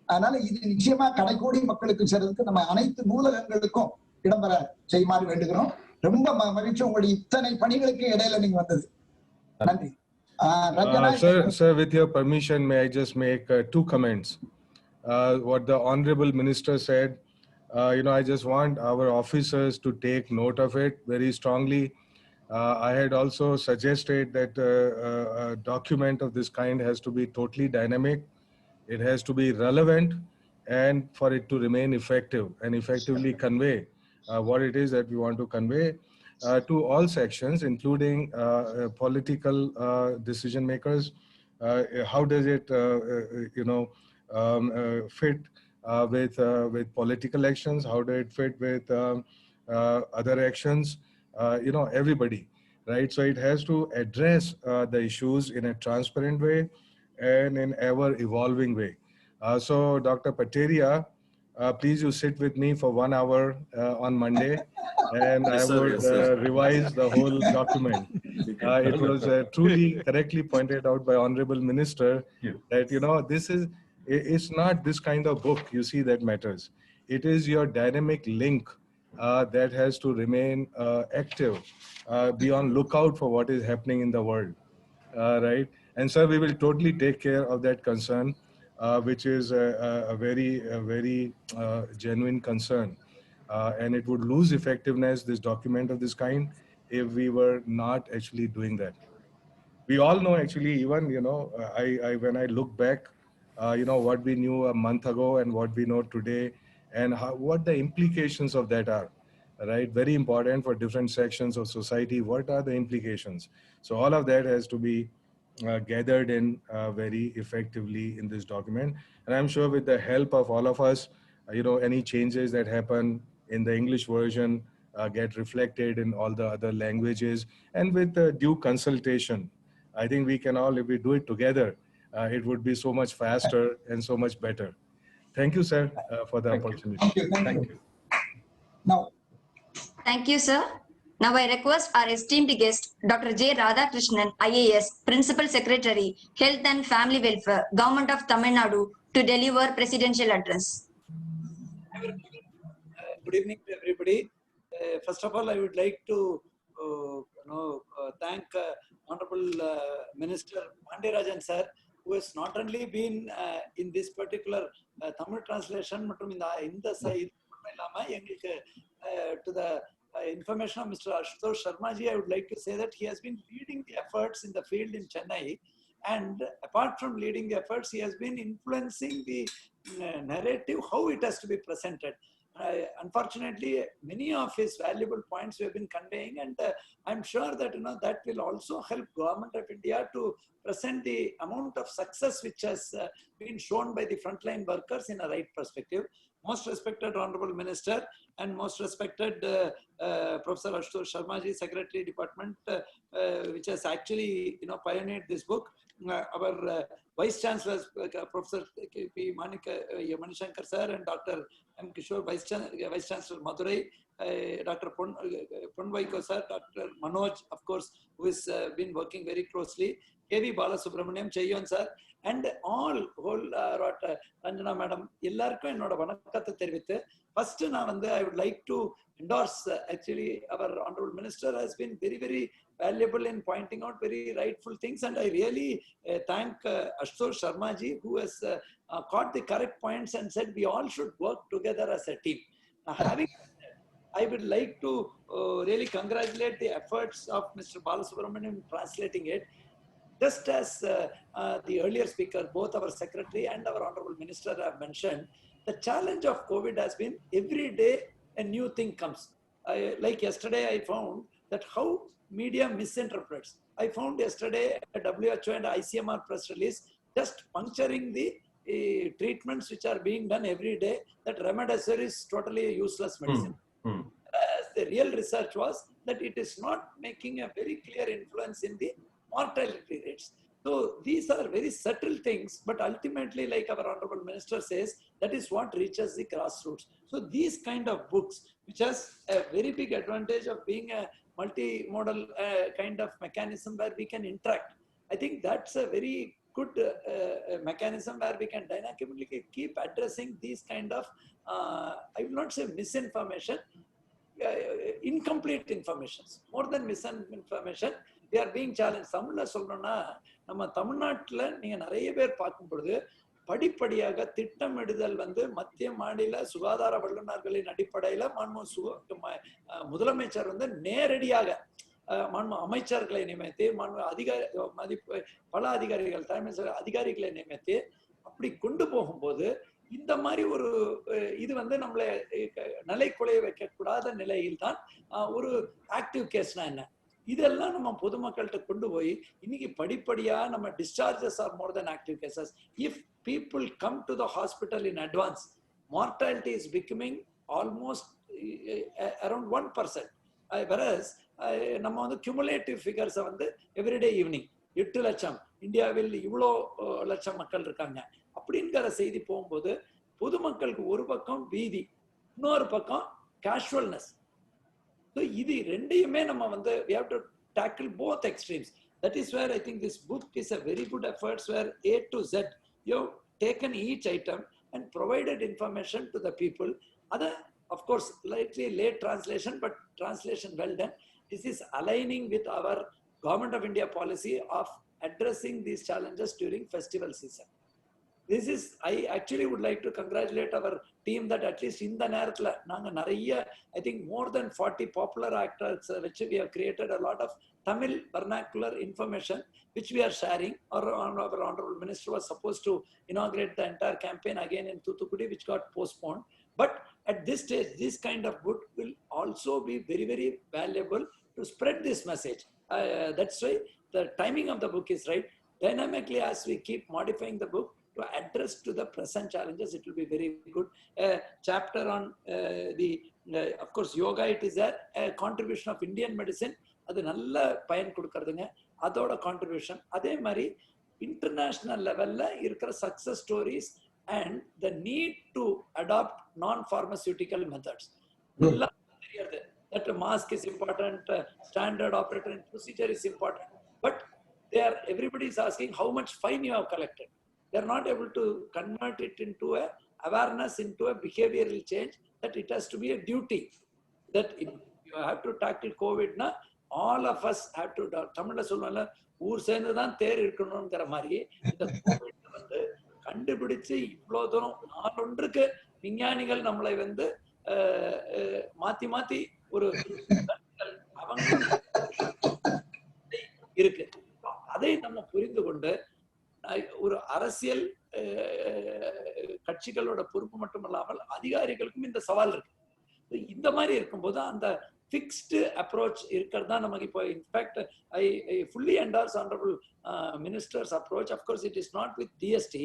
அதனால இது நிச்சயமா கடைக்கோடி மக்களுக்கு சேர்றதுக்கு நம்ம அனைத்து நூலகங்களுக்கும் இடம்பெற செய்யுமாறு வேண்டுகிறோம். ரொம்ப மகிழ்ச்சி உங்களுடைய இத்தனை பணிகளுக்கு இடையில நீங்க வந்தது. நன்றி. Sir, with your permission, may I just make 2 comments? What the Honorable Minister said, I just want our officers to take note of it very strongly. I had also suggested that a document of this kind has to be totally dynamic. It has to be relevant, and for it to remain effective and effectively convey what it is that we want to convey to all sections, including political decision makers. How does it, fit with political actions? How does it fit with other actions? Everybody, right? So it has to address the issues in a transparent way and in ever evolving way. So Dr. Pateria, please you sit with me for 1 hour on Monday, and I would revise the whole document. It was truly correctly pointed out by Honorable Minister that, it's not this kind of book you see that matters. It is your dynamic link that has to remain active, be on lookout for what is happening in the world, right? And sir, we will totally take care of that concern, which is a very genuine concern. And it would lose effectiveness, this document of this kind, if we were not actually doing that. We all know actually, even, when I look back what we knew a month ago and what we know today, and what the implications of that are, right? Very important for different sections of society. What are the implications? So all of that has to be gathered in very effectively in this document. And I'm sure with the help of all of us, any changes that happen in the English version get reflected in all the other languages, and with the due consultation, I think we can all, if we do it together, it would be so much faster and so much better. Thank you, sir, for the opportunity. Thank you. Thank you. Now, Thank you, sir. Now I request our esteemed guest, Dr. J. Radhakrishnan, IAS, Principal Secretary, Health and Family Welfare, Government of Tamil Nadu, to deliver presidential address. Good evening to everybody. First of all, I would like to thank Honorable Minister Pandirajan sir, who has not only been in this particular Tamil translation, but in the side to the information of Mr. Ashutosh Sharma ji, I would like to say that he has been leading the efforts in the field in Chennai. And apart from leading the efforts, he has been influencing the narrative, how it has to be presented. Unfortunately, many of his valuable points we have been conveying, and I'm sure that that will also help Government of India to present the amount of success which has been shown by the frontline workers in a right perspective. Most respected Honorable Minister and most respected Professor Ashutosh Sharma ji, Secretary Department, which has actually pioneered this book. Our Vice Chancellor, Professor P. Manishankar sir, and Dr. M. Kishore, Vice Chancellor Madurai, Dr. Ponvaiko sir, Dr. Manoj, of course, who has been working very closely, K.V. Balasubramaniam, Chayon sir, and all whole Ranjana madam, எல்லாருக்கும் என்னோட வணக்கத்தை தெரிவித்து, first I would like to endorse actually our Honorable Minister has been very, very valuable in pointing out very rightful things, and I really thank Ashutosh Sharma ji, who has caught the correct points and said we all should work together as a team. Now, having I would like to really congratulate the efforts of Mr. Balasubramanian in translating it. Just as the earlier speaker, both our secretary and our honorable minister have mentioned, the challenge of COVID has been every day a new thing comes. Like yesterday, I found that how media misinterprets. I found yesterday a WHO and ICMR press release just puncturing the treatments which are being done every day, that remdesivir is totally a useless medicine. As the real research was that it is not making a very clear influence in the mortality rates. So these are very subtle things, but ultimately, like our honorable minister says, that is what reaches the grassroots. So these kind of books, which has a very big advantage of being a multimodal kind of mechanism where we can interact, I think that's a very good mechanism where we can dynamically keep addressing these kind of, I will not say misinformation, incomplete informations. More than misinformation, they are being challenged. தமிழ்ல சொல்லணும்னா, நம்ம தமிழ்நாட்டில் நீங்க நிறைய பேர் பார்க்கும் பொழுது படிப்படியாக திட்டமிடுதல் மத்திய மாநில சுகாதார வல்லுநர்களின் அடிப்படையில் முதலமைச்சர் நேரடியாக அமைச்சர்களை நியமித்து பல அதிகாரிகள் தலைமை அதிகாரிகளை நியமித்து அப்படி கொண்டு போகும்போது இந்த மாதிரி ஒரு இது நம்மளை நிலை குலைய வைக்கக்கூடாத நிலையில் தான் ஒரு ஆக்டிவ் கேஸ்னா என்ன, இதெல்லாம் நம்ம பொதுமக்கள்கிட்ட கொண்டு போய் இன்னைக்கு படிப்படியா நம்ம discharges are more than active cases. If people come to the hospital in advance, mortality is becoming almost around 1%. Whereas நம்ம cumulative figures everyday evening 8 லட்சம் இந்தியாவில் இவ்வளோ லட்சம் மக்கள் இருக்காங்க அப்படிங்கிற செய்தி போகும்போது பொதுமக்களுக்கு ஒரு பக்கம் பீதி, இன்னொரு பக்கம் casualness. So, we have to tackle both extremes. That is where I think this book is a very good effort, where A to Z, you have taken each item and provided information to the people. Other, of course, slightly late translation, but translation well done. This is aligning with our Government of India policy of addressing these challenges during festival season. this is, I actually would like to congratulate our team that at least in the நேரத்துல நாங்க நிறைய, I think more than 40 popular actors which we have created a lot of Tamil vernacular information which we are sharing. Our honorable minister was supposed to inaugurate the entire campaign again in Thoothukudi, which got postponed. But at this stage, this kind of book will also be very, very valuable to spread this message. That's why the timing of the book is right. Dynamically, as we keep modifying the book to address to the present challenges, it will be very good. Chapter on of course, yoga, it is a contribution of Indian medicine. அது நல்ல பயன் கொடுக்கறதுங்க, அதோட contribution. அதே மாதிரி international லெவல்ல இருக்கிற success stories and the need to adapt நான் pharmaceutical methods எல்லாம் தெரியாது. That mask is important, standard operating procedure is important, but everybody is asking how much fine you have collected. They are not able to convert it into a awareness, into a behavioral change, that it has to be a duty, that if you have to tackle COVID na, all of us have to. தமிழ்ல சொல்லுவாங்கல்ல, ஊர் சேர்ந்து தான் தேர் இருக்கணும்ங்கிற மாதிரி இந்த Covid வந்து கண்டுபிடிச்சு இவ்வளவு தூரம் நாளொன்றுக்கு விஞ்ஞானிகள் நம்மளை வந்து மாத்தி மாத்தி ஒரு அவங்க இருக்கு. அதை நம்ம புரிந்து கொண்டு ஒரு அரசியல் கட்சிகளோட பொறுப்பு மட்டுமல்லாமல் அதிகாரிகளுக்கும் இந்த சவால் இருக்கு. இந்த மாதிரி இருக்கும்போது அந்த ஃபிக்ஸ்டு அப்ரோச் இருக்கிறது தான் நமக்கு இப்போ. In fact I fully endorse honorable minister's approach. Of course, it is not with DST,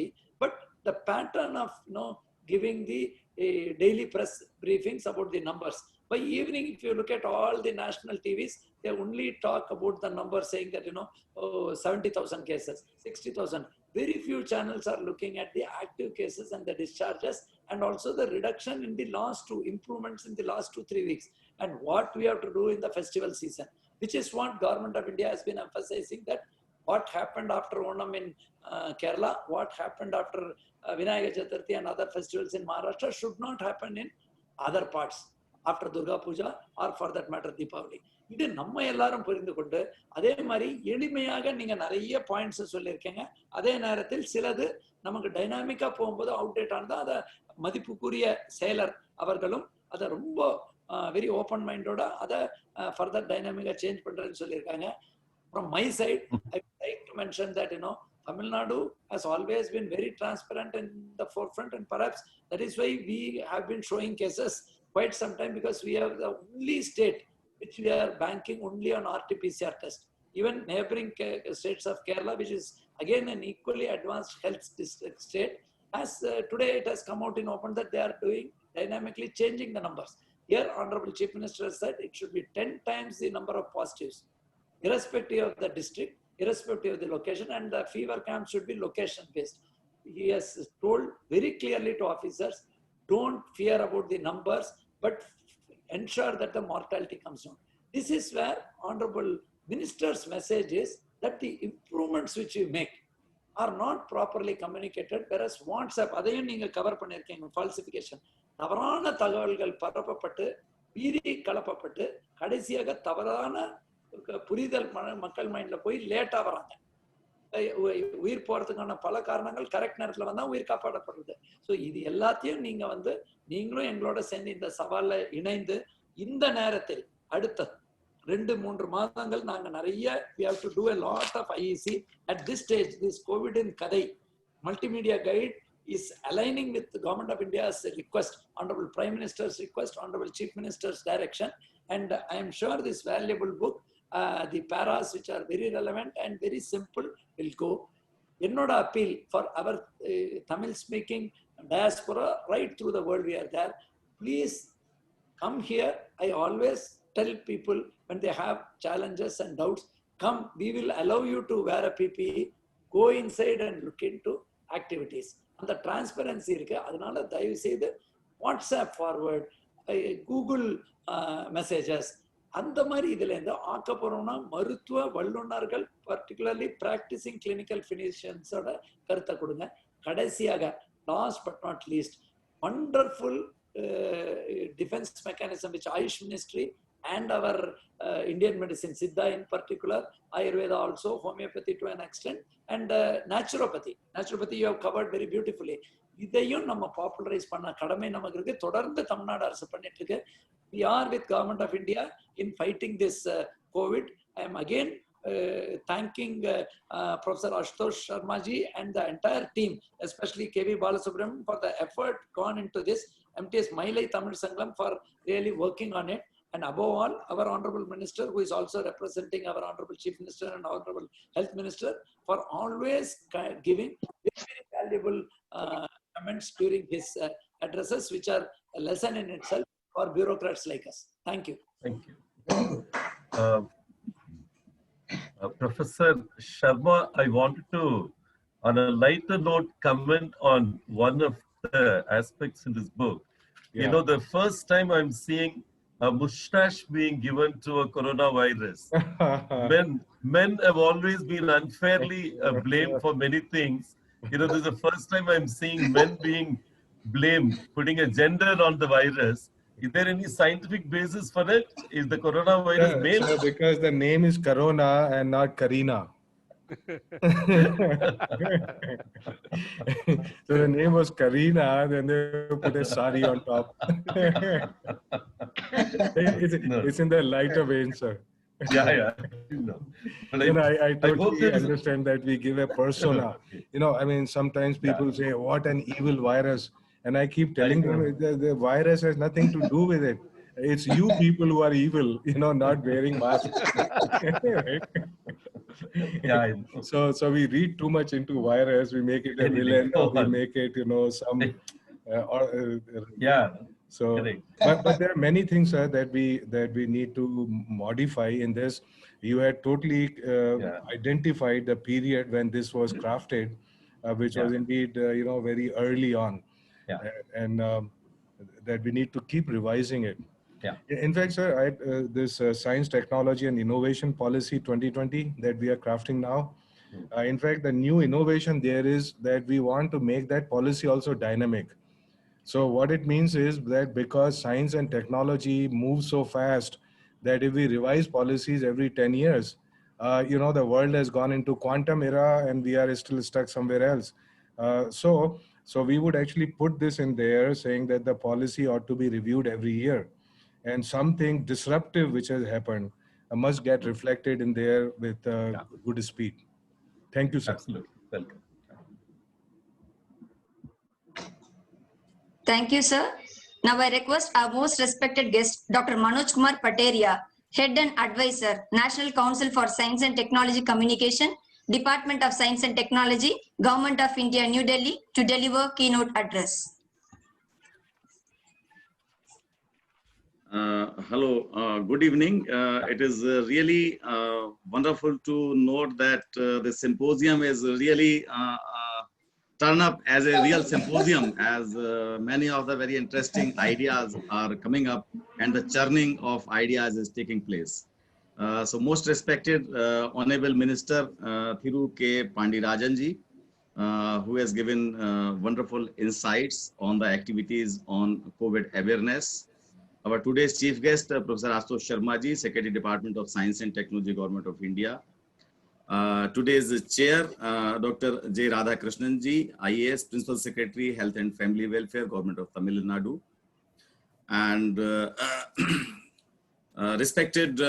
but the pattern of giving the daily press briefings about the numbers. By evening, if you look at all the national TVs, they only talk about the number, saying that 70,000 cases, 60,000. Very few channels are looking at the active cases and the discharges, and also the reduction in the last two improvements in the last 2-3 weeks, and what we have to do in the festival season, which is what Government of India has been emphasizing, that what happened after Onam in Kerala, what happened after Vinayaka Chaturthi and other festivals in Maharashtra should not happen in other parts after Durga Puja, or for that matter Deepavali. இது நம்ம எல்லாரும் புரிந்து கொண்டு, அதே மாதிரி எளிமையாக நீங்க நிறைய பாயிண்ட்ஸ் சொல்லியிருக்கீங்க. அதே நேரத்தில் சிலது நமக்கு டைனாமிக்கா போகும்போது அவுடேட் ஆனதா, அதை மதிப்புக்குரிய செயலர் அவர்களும் அதை ரொம்ப வெரி ஓப்பன் மைண்டோட அதை ஃபர்தர் டைனாமிக்கா சேஞ்ச் பண்றேன்னு சொல்லியிருக்காங்க. From my side, I would like to mention that Tamil Nadu has always been very transparent in the forefront, and perhaps that is why we have been showing cases quite some time, because we have the only state which we are banking only on RT-PCR test. Even neighboring states of Kerala, which is again an equally advanced health district state, as today it has come out in open that they are doing dynamically changing the numbers. Here, Honorable Chief Minister said it should be 10 times the number of positives, irrespective of the district, irrespective of the location, and the fever camp should be location based. He has told very clearly to officers, don't fear about the numbers, but ensure that the mortality comes down. This is where Honorable Minister's message is that the improvements which you make are not properly communicated, whereas WhatsApp, அதையும் நீங்க cover பண்ணிருக்கீங்க, falsification, தவறான தகவல்கள் பரப்பப்பட்டு வீதி கலப்பப்பட்டு கடைசியாக தவறான புரிதல் மக்கள் மைண்ட்ல போய் லேட்டா வராங்க. உயிர் போறதுக்கான பல காரணங்கள் கரெக்ட் நேரத்துல வந்தா உயிர் காப்பாற்றப்படுறது. ஸோ இது எல்லாத்தையும் நீங்க நீங்களும் எங்களோட சேர்ந்து இந்த சவால்ல இணைந்து இந்த நேரத்தில் அடுத்த 2-3 மாதங்கள் நாங்க நிறைய we have to do a lot of IEC at this stage. This COVID in Kadai multimedia guide is aligning with the Government of India's request, Honorable Prime Minister's request, Honorable Chief Minister's direction, and I am sure this valuable book, the paras which are very relevant and very simple will go. Ennoda appeal for our Tamil speaking diaspora right through the world we are there, please come here. I always tell people when they have challenges and doubts, come, we will allow you to wear a PPE, go inside and look into activities. And the transparency irukku, adanal dayavu seidu WhatsApp forward, Google messages, அந்த மாதிரி இதுல இருந்து ஆக்கப்போறோம்னா மருத்துவ வல்லுநர்கள், particularly practising clinical பினிஷியன்ஸோட கருத்தை கொடுங்க. கடைசியாக last but not least, wonderful defense mechanism which Ayush Ministry and our Indian medicine, Siddha in particular, Ayurveda also, homeopathy to an extent, and naturopathy. Naturopathy you have covered very beautifully. இதையும் நம்ம popularise பண்ண கடமை நமக்கு இருக்கு. தொடர்ந்து தமிழ்நாடு அரசு பண்ணிட்டு இருக்கு. We are with Government of India in fighting this COVID. I am again thanking Professor Ashutosh Sharma ji and the entire team, especially KV Balasubramanian for the effort gone into this, MTS Mailai Tamil Sangam for really working on it, and above all, our Honorable Minister, who is also representing our Honorable Chief Minister and Honorable Health Minister, for always giving very, very valuable comments during his addresses, which are a lesson in itself for bureaucrats like us. Thank you. Thank you. Professor Sharma, I wanted to, on a lighter note, comment on one of the aspects in this book. You know, the first time I'm seeing a mustache being given to a coronavirus. Men have always been unfairly blamed for many things. You know, this is the first time I'm seeing men being blamed, putting a gender on the virus. Is there any scientific basis for it? Is the coronavirus male? So because the name is Corona and not Karina. So the name was Karina, then they put a sari on top. It's in the lighter vein, sir. Yeah. No. I totally understand that we give a persona. You know, I mean, sometimes people say, what an evil virus. And I keep telling them the virus has nothing to do with it. It's you people who are evil, you know, not wearing masks. Right? Yeah. So we read too much into virus, we make it a villain, or we make it, you know, some. Yeah. So, but there are many things that we need to modify in this. You had totally identified the period when this was crafted, which was indeed, you know, very early on. And that we need to keep revising it. In fact, sir, this Science, Technology and Innovation Policy 2020 that we are crafting now, in fact, the new innovation there is that we want to make that policy also dynamic. So what it means is that because science and technology move so fast that if we revise policies every 10 years, you know, the world has gone into quantum era and we are still stuck somewhere else. So we would actually put this in there saying that the policy ought to be reviewed every year, and something disruptive which has happened must get reflected in there with good speed. Thank you, sir. Absolutely. Welcome. Thank you, sir. Now I request our most respected guest, Dr. Manoj Kumar Pateria, Head and Advisor, National Council for Science and Technology Communication, Department of Science and Technology, Government of India, New Delhi, to deliver keynote address. Hello, good evening. It is really wonderful to note that the symposium is really turn up as a real symposium, as many of the very interesting ideas are coming up and the churning of ideas is taking place. So most respected Honorable Minister Thiru K. Pandirajan ji, who has given wonderful insights on the activities on COVID awareness. Our today's chief guest, Professor Ashutosh Sharma ji, Secretary Department of Science and Technology, Government of India. Today's chair, Dr. J. Radhakrishnan ji, IAS, Principal Secretary, Health and Family Welfare, Government of Tamil Nadu. And respected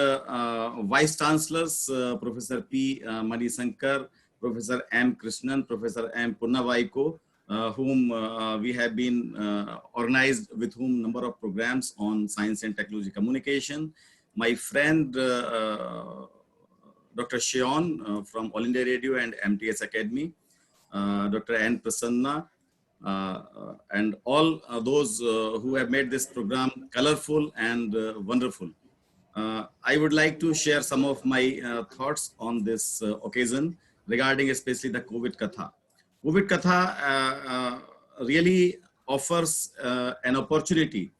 Vice Chancellors, Professor P. Manisankar, Professor M. Krishnan, Professor M. Punnavaiko, whom we have been organized with whom number of programs on science and technology communication. My friend, Dr. Shion from All India Radio and MTS Academy, Dr. N. Prasanna, and all those who have made this program colorful and wonderful. I would like to share some of my thoughts on this occasion regarding especially the COVID Katha. COVID Katha really offers an opportunity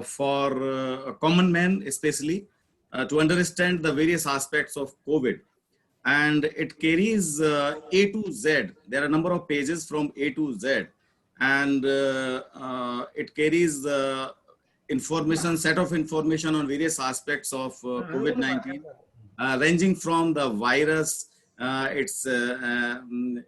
for common men especially to understand the various aspects of COVID. And it carries A to Z. There are a number of pages from A to Z. And it carries information, set of information on various aspects of COVID-19, ranging from the virus, its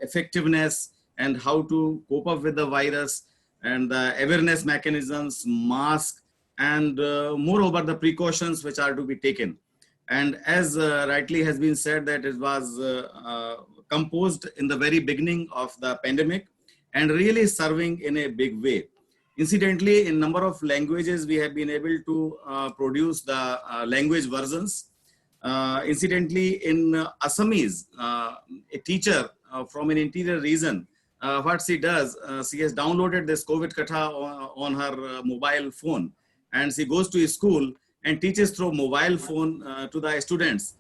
effectiveness, and how to cope up with the virus, and the awareness mechanisms, mask, and moreover the precautions which are to be taken. And as rightly has been said, that it was composed in the very beginning of the pandemic and really serving in a big way. Incidentally, in number of languages, we have been able to produce the language versions. Incidentally, in Assamese, a teacher from an interior region, what she does, she has downloaded this COVID Katha on her mobile phone, and she goes to school and teaches through mobile phone to the students.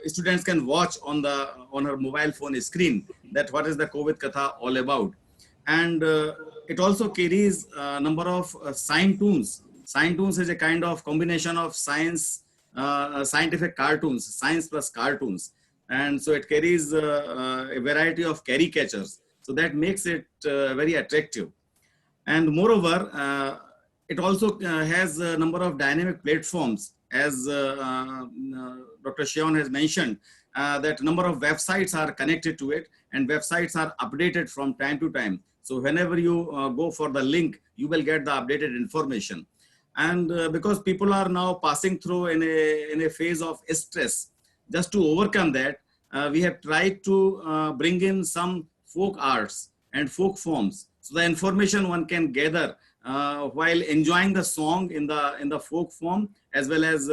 Students can watch on her mobile phone screen that what is the COVID Katha all about. And it also carries a number of sign tunes. Sign tunes is a kind of combination of science, scientific cartoons, science plus cartoons. And so it carries a variety of caricatures. So that makes it very attractive. And moreover, it also has a number of dynamic platforms, as Dr. Shion has mentioned, that number of websites are connected to it, and websites are updated from time to time. So whenever you go for the link, you will get the updated information. And because people are now passing through in a phase of stress, just to overcome that, we have tried to bring in some folk arts and folk forms. So the information one can gather while enjoying the song in the folk form, as well as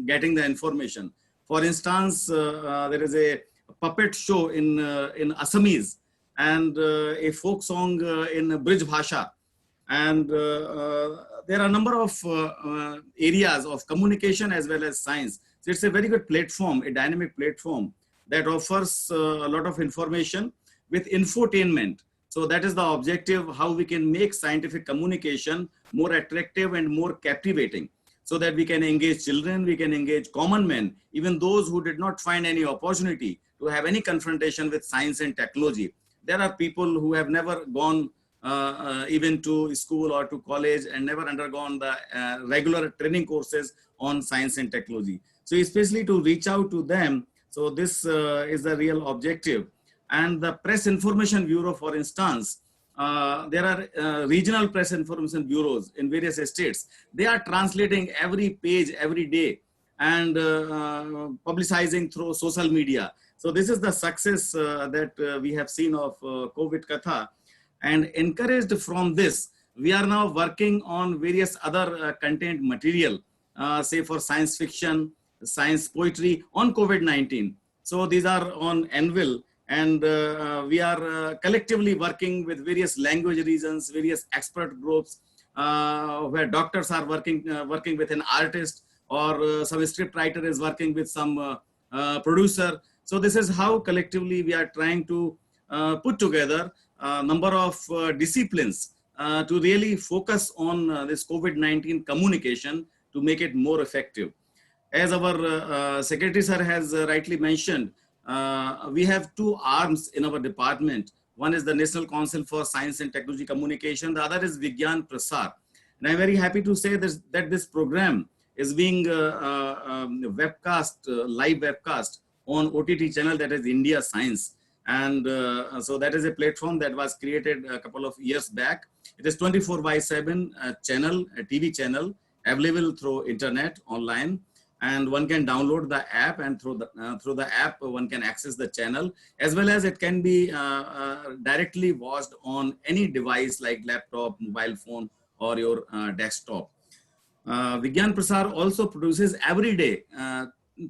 getting the information. For instance, there is a puppet show in Assamese, and a folk song in Brij Bhasha. And there are a number of areas of communication as well as science. So it's a very good platform, a dynamic platform that offers a lot of information with infotainment. So that is the objective, how we can make scientific communication more attractive and more captivating, so that we can engage children, we can engage common men, even those who did not find any opportunity to have any confrontation with science and technology. There are people who have never gone even to school or to college and never undergone the regular training courses on science and technology. So especially to reach out to them. So this is the real objective. And the Press Information Bureau, for instance, there are regional press information bureaus in various states. They are translating every page every day and publicizing through social media. So this is the success that we have seen of COVID Katha. And encouraged from this, we are now working on various other content material, say for science fiction, science poetry on COVID-19. So these are on Anvil, and we are collectively working with various language regions, various expert groups, where doctors are working with an artist, or some script writer is working with some producer. So this is how collectively we are trying to put together a number of disciplines to really focus on this COVID-19 communication to make it more effective. As our Secretary Sir has rightly mentioned, we have two arms in our department. One is the National Council for Science and Technology Communication. The other is Vigyan Prasar. And I'm very happy to say that this program is being webcast, live webcast on OTT channel, that is India Science. And so that is a platform that was created a couple of years back. It is 24/7 channel, a TV channel available through internet online. And one can download the app, and through the app one can access the channel, as well as it can be directly watched on any device like laptop, mobile phone, or your desktop. Vigyan Prasar also produces every day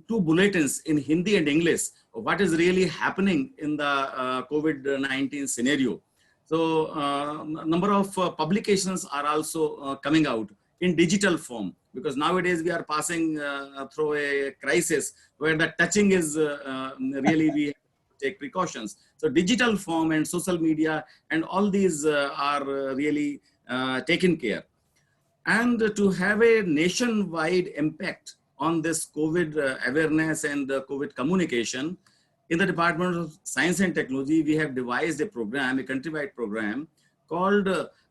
2 bulletins in Hindi and English, what is really happening in the COVID-19 scenario. So number of publications are also coming out in digital form, because nowadays we are passing through a crisis where the touching is really, we have to take precautions. So digital form and social media and all these are really taken care. And to have a nationwide impact on this COVID awareness and COVID communication, in the Department of Science and Technology, we have devised a program, a countrywide program called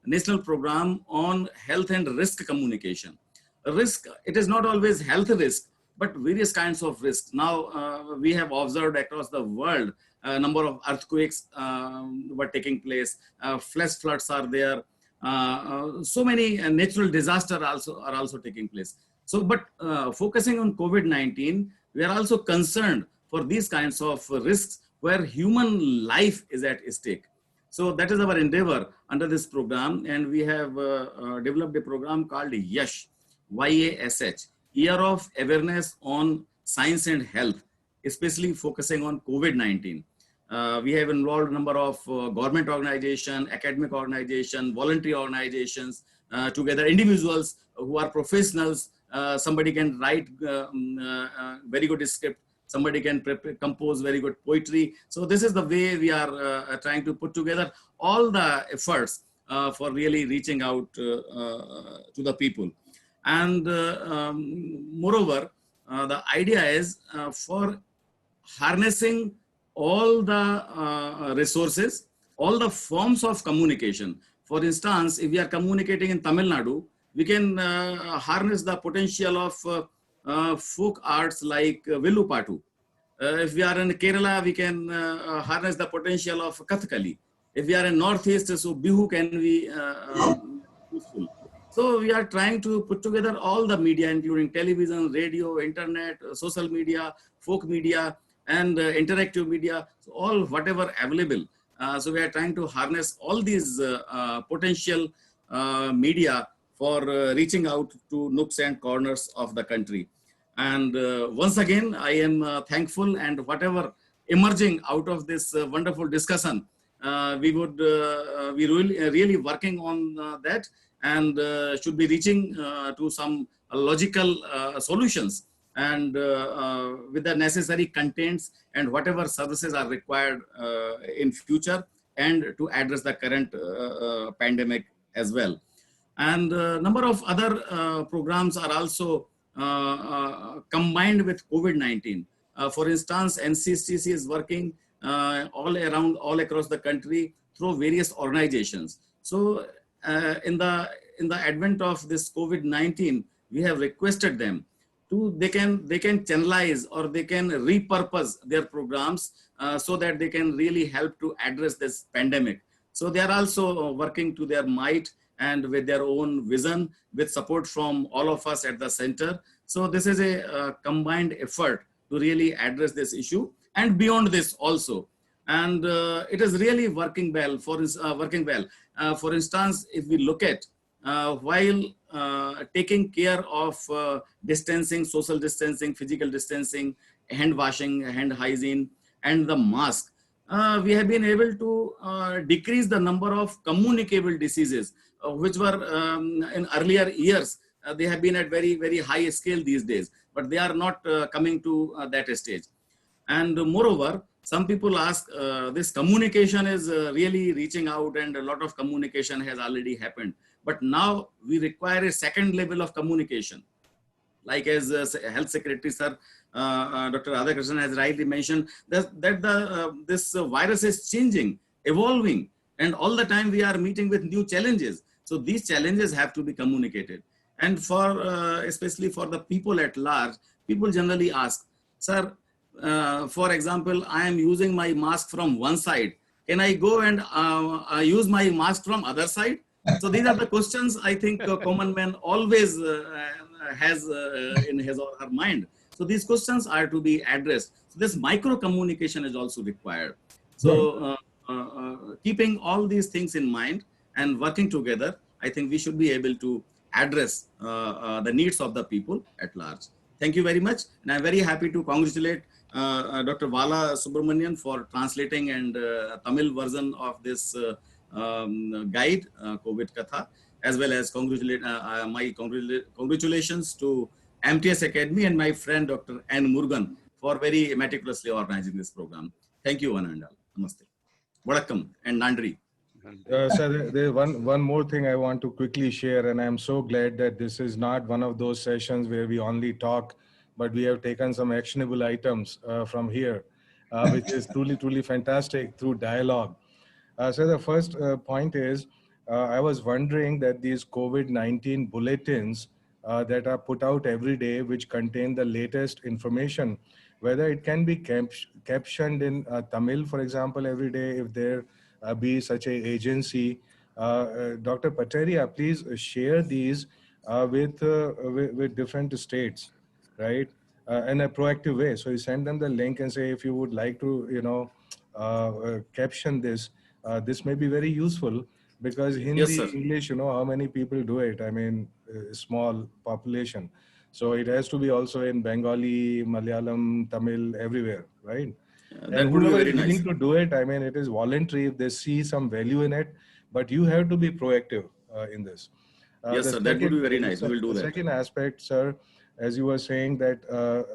national program on health and risk communication. Risk, it is not always health risk, but various kinds of risks. Now, we have observed across the world a number of earthquakes were taking place, flash floods are there, so many natural disasters are also taking place. So, but focusing on COVID-19, we are also concerned for these kinds of risks where human life is at stake. So that is our endeavor under this program, and we have developed a program called YASH, YASH, Year of Awareness on Science and Health, especially focusing on COVID-19. We have involved a number of government organizations, academic organizations, voluntary organizations, together individuals who are professionals. Somebody can write very good script, somebody can compose very good poetry. So this is the way we are trying to put together all the efforts for really reaching out to the people. And moreover, the idea is for harnessing all the resources, all the forms of communication. For instance, if we are communicating in Tamil Nadu, we can harness the potential of folk arts like Villupatu. If we are in Kerala, we can harness the potential of Kathakali. If we are in Northeast, so Bihu can be useful. So we are trying to put together all the media, including television, radio, internet, social media, folk media, and interactive media, so all whatever available. So we are trying to harness all these potential media for reaching out to nooks and corners of the country. And once again, I am thankful, and whatever emerging out of this wonderful discussion, we would be really working on that, and should be reaching to some logical solutions, and with the necessary contents and whatever services are required in future, and to address the current pandemic as well. And a number of other programs are also combined with COVID-19. For instance, NCCC is working all across the country through various organizations. So in the advent of this COVID-19, we have requested them to, they can channelize or they can repurpose their programs so that they can really help to address this pandemic. So they are also working to their might and with their own vision, with support from all of us at the center. So this is a combined effort to really address this issue and beyond this also. And it is really working well. For instance, if we look at while taking care of distancing, social distancing, physical distancing, hand washing, hand hygiene, and the mask, we have been able to decrease the number of communicable diseases, which were in earlier years. They have been at very, very high scale these days, but they are not coming to that stage. And moreover, some people ask, this communication is really reaching out, and a lot of communication has already happened. But now we require a second level of communication. Like as Health Secretary Sir, Dr. Radhakrishnan has rightly mentioned, that this virus is changing, evolving, and all the time we are meeting with new challenges. So these challenges have to be communicated. And for especially for the people at large, people generally ask, sir, for example, I am using my mask from one side. Can I go and use my mask from other side? So these are the questions I think a common man always has in his or her mind. So these questions are to be addressed. So this micro communication is also required. So keeping all these things in mind and working together, I think we should be able to address the needs of the people at large. Thank you very much. And I'm very happy to congratulate Dr. Vala Subramanian for translating and Tamil version of this guide, COVID Katha, as well as congratulate my congratulations to MTS Academy and my friend Dr. N. Murugan for very meticulously organizing this program. Thank you, one and all. Namaste. Vanakkam and Nandri. Sir, there's one more thing I want to quickly share, and I'm so glad that this is not one of those sessions where we only talk, but we have taken some actionable items from here, which is truly, truly fantastic through dialogue. So the first point is, I was wondering that these COVID-19 bulletins that are put out every day, which contain the latest information, whether it can be captioned in Tamil, for example, every day, if there be such a agency. Dr. Pateria, please share these with different states, right? In a proactive way. So you send them the link and say, if you would like to, caption this, this may be very useful, because Hindi, Yes, sir. English, how many people do it? I mean, small population. So it has to be also in Bengali, Malayalam, Tamil, everywhere, right? That And would be whoever very is willing nice. to do it, I mean, it is voluntary if they see some value in it, but you have to be proactive in this. Yes, sir. That would be very nice. We will do The that. second aspect, sir, as you were saying, that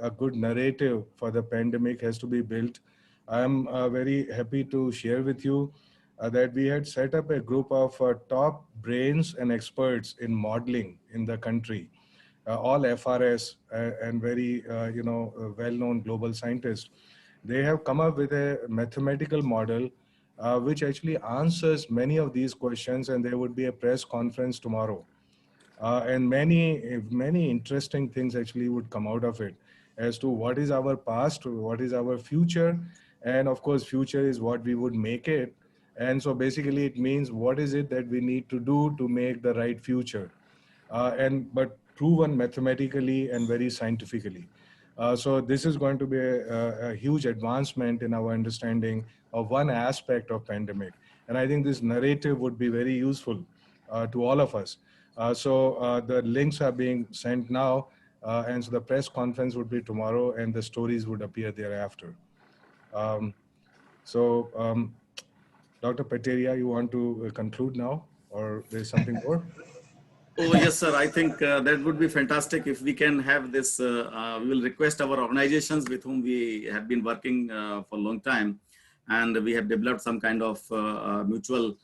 a good narrative for the pandemic has to be built. I am very happy to share with you that we had set up a group of top brains and experts in modeling in the country, all FRS and very well-known global scientists. They have come up with a mathematical model which actually answers many of these questions, and there would be a press conference tomorrow. And many interesting things actually would come out of it as to what is our past, what is our future, and of course, future is what we would make it. And so basically it means what is it that we need to do to make the right future, but proven mathematically and very scientifically. So this is going to be a huge advancement in our understanding of one aspect of pandemic. And I think this narrative would be very useful to all of us. So the links are being sent now, and so the press conference would be tomorrow, and the stories would appear thereafter. Dr. Pateria, you want to conclude now, or there's something more? Oh, yes, sir. I think that would be fantastic if we can have this. We will request our organizations with whom we have been working for a long time, and we have developed some kind of mutual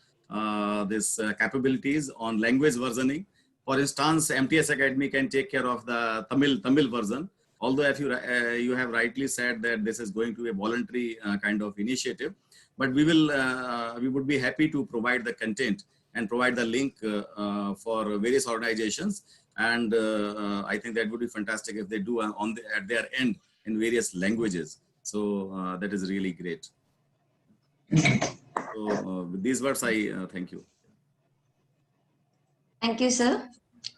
capabilities on language versioning. For instance, MTS Academy can take care of the Tamil version. Although if you have rightly said that this is going to be a voluntary kind of initiative, but we would be happy to provide the content and provide the link for various organizations. And I think that would be fantastic if they do at their end in various languages. So that is really great. So with these words, I thank you. Thank you, sir.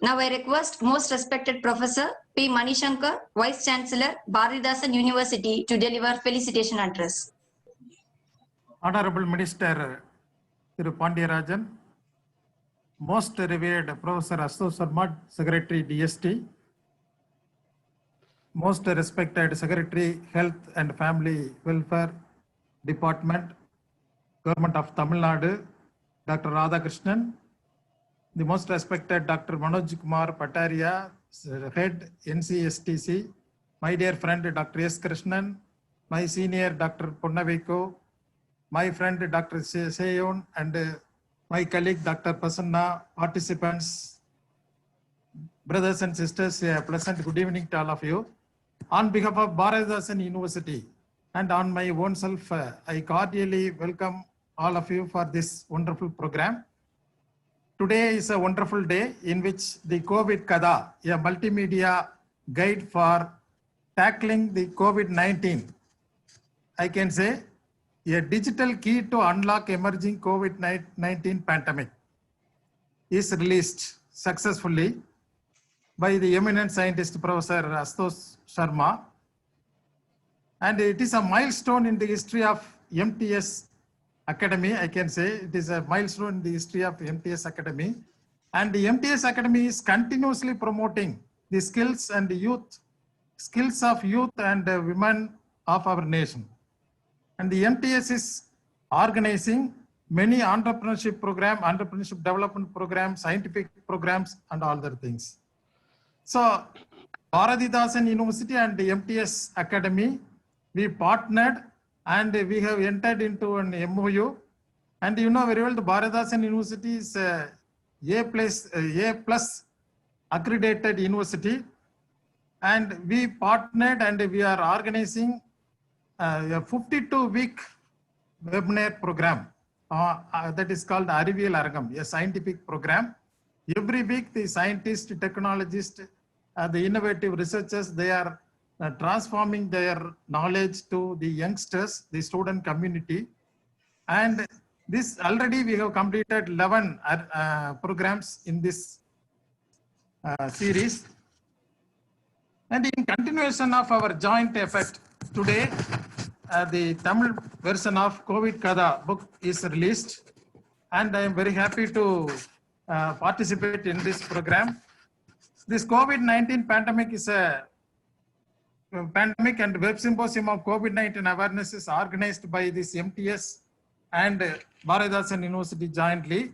Now I request most respected Professor P. Manishankar, Vice Chancellor, Bharathidasan University, to deliver felicitation address. Honorable Minister Thiru Pandiyarajan, most revered Professor Ashutosh Sharma, Secretary DST, most respected Secretary Health and Family Welfare Department, Government of Tamil Nadu, Dr. Radhakrishnan, the most respected Dr. Manoj Kumar Pataria, Head NCSTC, my dear friend Dr. S. Krishnan, my senior Dr. Ponnaviko, my friend Dr. Seyon, and my colleague Dr. Prasanna, participants, brothers and sisters, a pleasant good evening to all of you. On behalf of Bharathidasan University and on my own self, I cordially welcome all of you for this wonderful program. Today is a wonderful day in which the COVID Kada, a multimedia guide for tackling the COVID-19, I can say, a digital key to unlock emerging COVID-19 pandemic, is released successfully by the eminent scientist Professor Ashutosh Sharma. And it is a milestone in the history of MTS Academy, I can say. It is a milestone in the history of MTS Academy. And the MTS Academy is continuously promoting the skills of youth and women of our nation. And the MTS is organizing many entrepreneurship development programs, scientific programs, and all other things. So Bharathidasan University and the MTS Academy, we partnered and we have entered into an MOU. And you know very well, the Bharathidasan University is A+ accredited university. And we partnered and we are organizing a 52-week webinar program that is called Ariviyal Arangam, a scientific program. Every week, the scientists, technologists, the innovative researchers, they are transforming their knowledge to the youngsters, the student community. And this already we have completed 11 programs in this series. And in continuation of our joint effort, today the Tamil version of COVID Kada book is released, and I am very happy to participate in this program. This COVID-19 pandemic is a pandemic, and web symposium of COVID-19 awareness is organized by this MTS and Bharatdasan University jointly.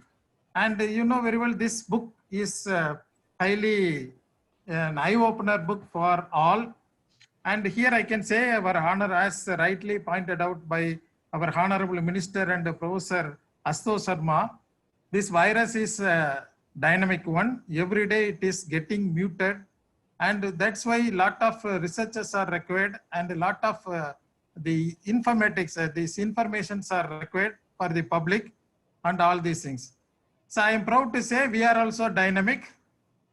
And you know very well, this book is highly an eye-opener book for all. And here I can say our honor, as rightly pointed out by our Honorable Minister and Professor Ashutosh Sharma, this virus is a dynamic one. Every day it is getting muted. And that's why a lot of researchers are required, and a lot of the informatics, these informations are required for the public and all these things. So I am proud to say we are also dynamic,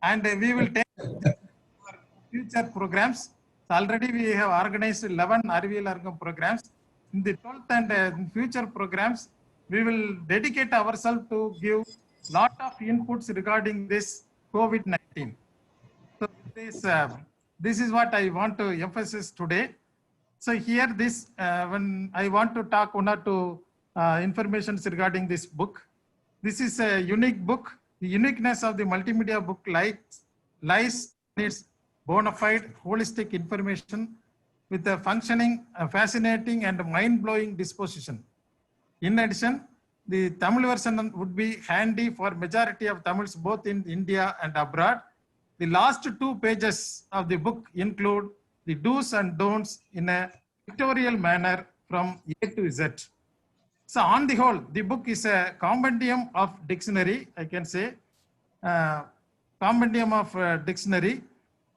and we will take future programs. So already we have organized 11 Ariviyal Arangam programs. In the 12th and future programs, we will dedicate ourselves to give lot of inputs regarding this COVID-19. So this is what I want to emphasize today. So here when I want to talk one or two informations regarding this book. This is a unique book. The uniqueness of the multimedia book lies in its bona fide holistic information with a functioning, fascinating and mind-blowing disposition. In addition, the Tamil version would be handy for majority of Tamils both in India and abroad. The last 2 pages of the book include the do's and don'ts in a pictorial manner from A to Z. So on the whole, the book is a compendium of dictionary, I can say, compendium of dictionary.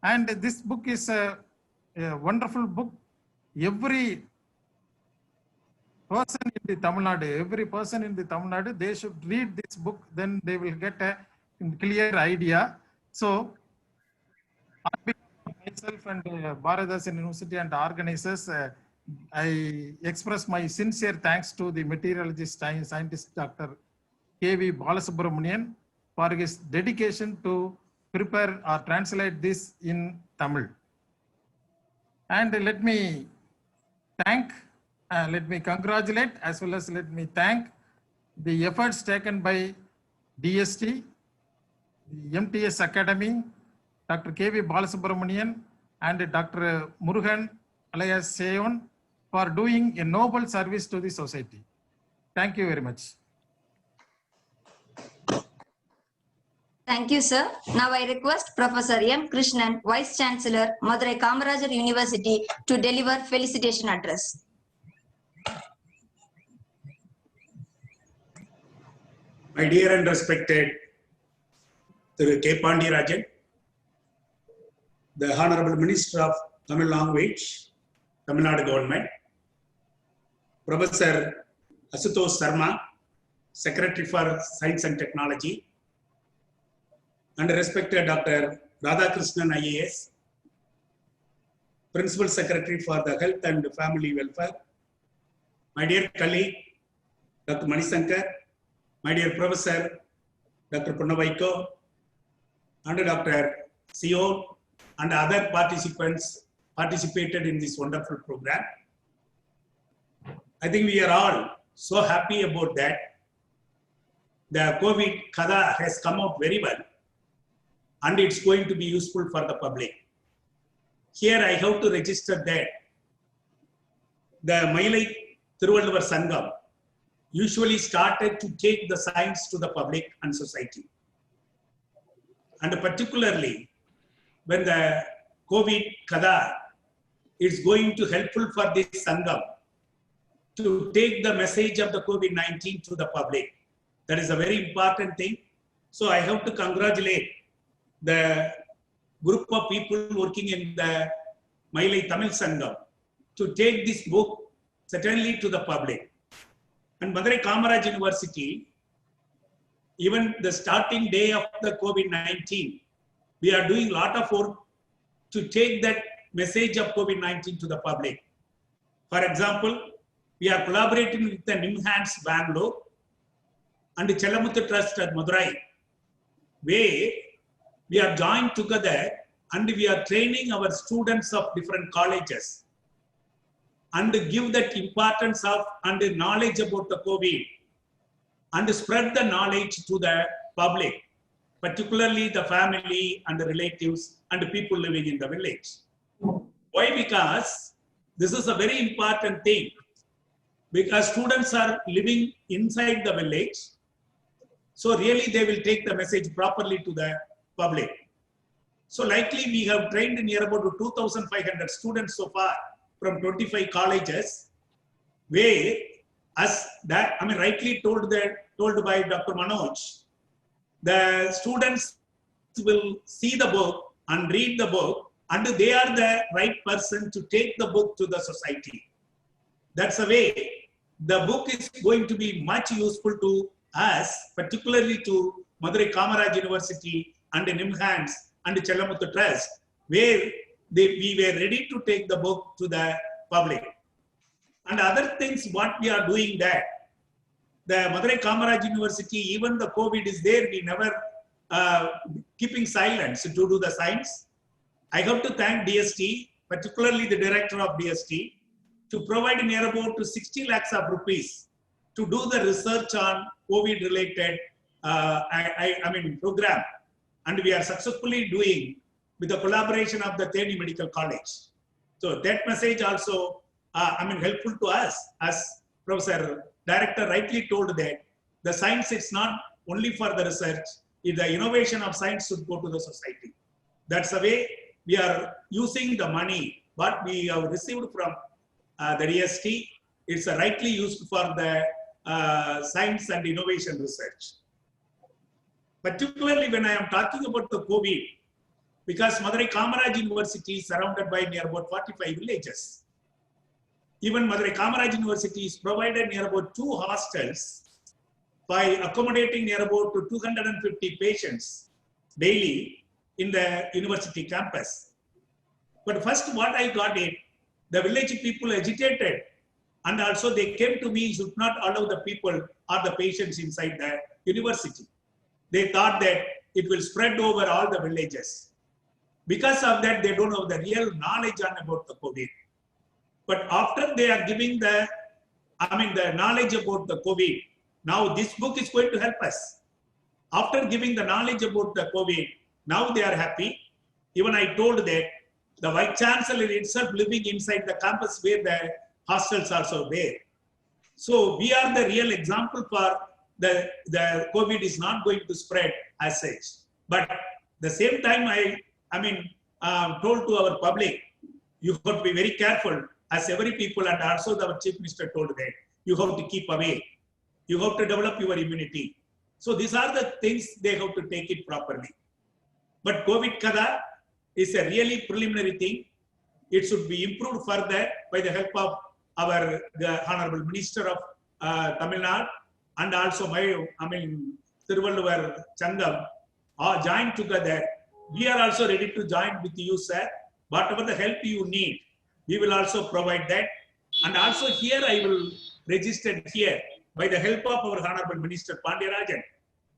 And this book is a wonderful book. Every person in the Tamil Nadu, they should read this book, then they will get a clear idea. So, on behalf of myself and Bharatdasan University and organizers, I express my sincere thanks to the meteorologist scientist Dr. K.V. Balasubramanian for his dedication to prepare or translate this in Tamil. And let me congratulate as well as let me thank the efforts taken by DST, the MTS Academy, Dr. K.V. Balasubramanian and Dr. Murugan alias Seyon for doing a noble service to the society. Thank you very much. Thank you, sir. Now I request Professor M. Krishnan, Vice Chancellor, Madurai Kamarajar University, to deliver felicitation address. My dear and respected Thiru K. Pandirajan, the Honorable Minister of Tamil Language, Tamil Nadu Government, Professor Ashutosh Sharma, Secretary for Science and Technology, and respected Dr. Radhakrishnan IAS, Principal Secretary for the Health and Family Welfare, my dear colleague, Dr. Manisankar, my dear Professor, Dr. Punnavaiko, and Dr. Seyon, and other participants participated in this wonderful program. I think we are all so happy about that. The COVID Kada has come out very well, and it's going to be useful for the public. Here I have to register that the Mailai Thiruvalluvar Sangam usually started to take the science to the public and society. And particularly when the COVID Kada is going to helpful for this Sangam to take the message of the COVID-19 to the public. That is a very important thing. So I have to congratulate the group of people working in the Mailai Tamil Sangam to take this book certainly to the public. And Madurai Kamaraj University, even the starting day of the COVID-19, we are doing a lot of work to take that message of COVID-19 to the public. For example, we are collaborating with the NIMHANS Bangalore and the Chelamuthu Trust at Madurai, where we are joined together and we are training our students of different colleges and give that importance of and the knowledge about the COVID and spread the knowledge to the public, particularly the family and the relatives and the people living in the village. Why? Because this is a very important thing, because students are living inside the village. So really they will take the message properly to the public. So likely we have trained near about 2,500 students so far from 25 colleges, where as that, I mean, rightly told by Dr. Manoj, the students will see the book and read the book, and they are the right person to take the book to the society. That's the way the book is going to be much useful to us, particularly to Madurai Kamaraj University and NIMHANS and Chelamuthu Trust, where we were ready to take the book to the public. And other things, what we are doing that, the Madurai Kamaraj University, even the COVID is there, we never keeping silence to do the science. I have to thank DST, particularly the director of DST, to provide near about 60 lakhs of rupees to do the research on COVID related program. And we are successfully doing with the collaboration of the Theni Medical College. So that message also, helpful to us, as Professor Director rightly told that the science is not only for the research, the innovation of science should go to the society. That's the way we are using the money, what we have received from the DST. It's rightly used for the science and innovation research. Particularly when I am talking about the COVID, because Madurai Kamaraj University is surrounded by near about 45 villages. Even Madurai Kamaraj University is provided near about 2 hostels by accommodating near about 250 patients daily in the university campus. But first what I got it, the village people agitated, and also they came to me, should not allow the people or the patients inside the university. They thought that it will spread over all the villages. Because of that, they don't have the real knowledge on about the COVID. But after they are giving the knowledge about the COVID, now this book is going to help us. After giving the knowledge about the COVID, now they are happy. Even I told that the Vice Chancellor itself living inside the campus where the hostels are also there. So we are the real example for the COVID is not going to spread as such. But the same time, told to our public, you have to be very careful, as every people, and also our Chief Minister told that you have to keep away. You have to develop your immunity. So these are the things they have to take it properly. But COVID Kada is a really preliminary thing. It should be improved further by the help of the Honorable Minister of Tamil Nadu and also Thiruvalluvar Changam are joined together. We are also ready to join with you, sir. Whatever the help you need, we will also provide that. And also here I will register here by the help of our Honorable Minister Pandirajan.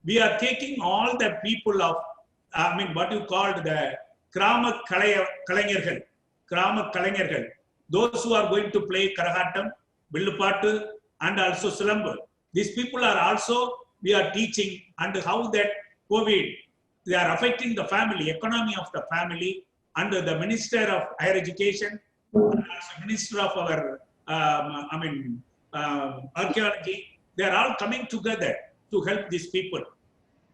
We are taking all the people of, what you called the Krama Kalainyargal, those who are going to play Karahatam, Villupattu, and also Silambu. These people are also, we are teaching, and how that COVID, they are affecting the family, economy of the family, under the Minister of Higher Education, and also Minister of our, Archaeology. They are all coming together to help these people.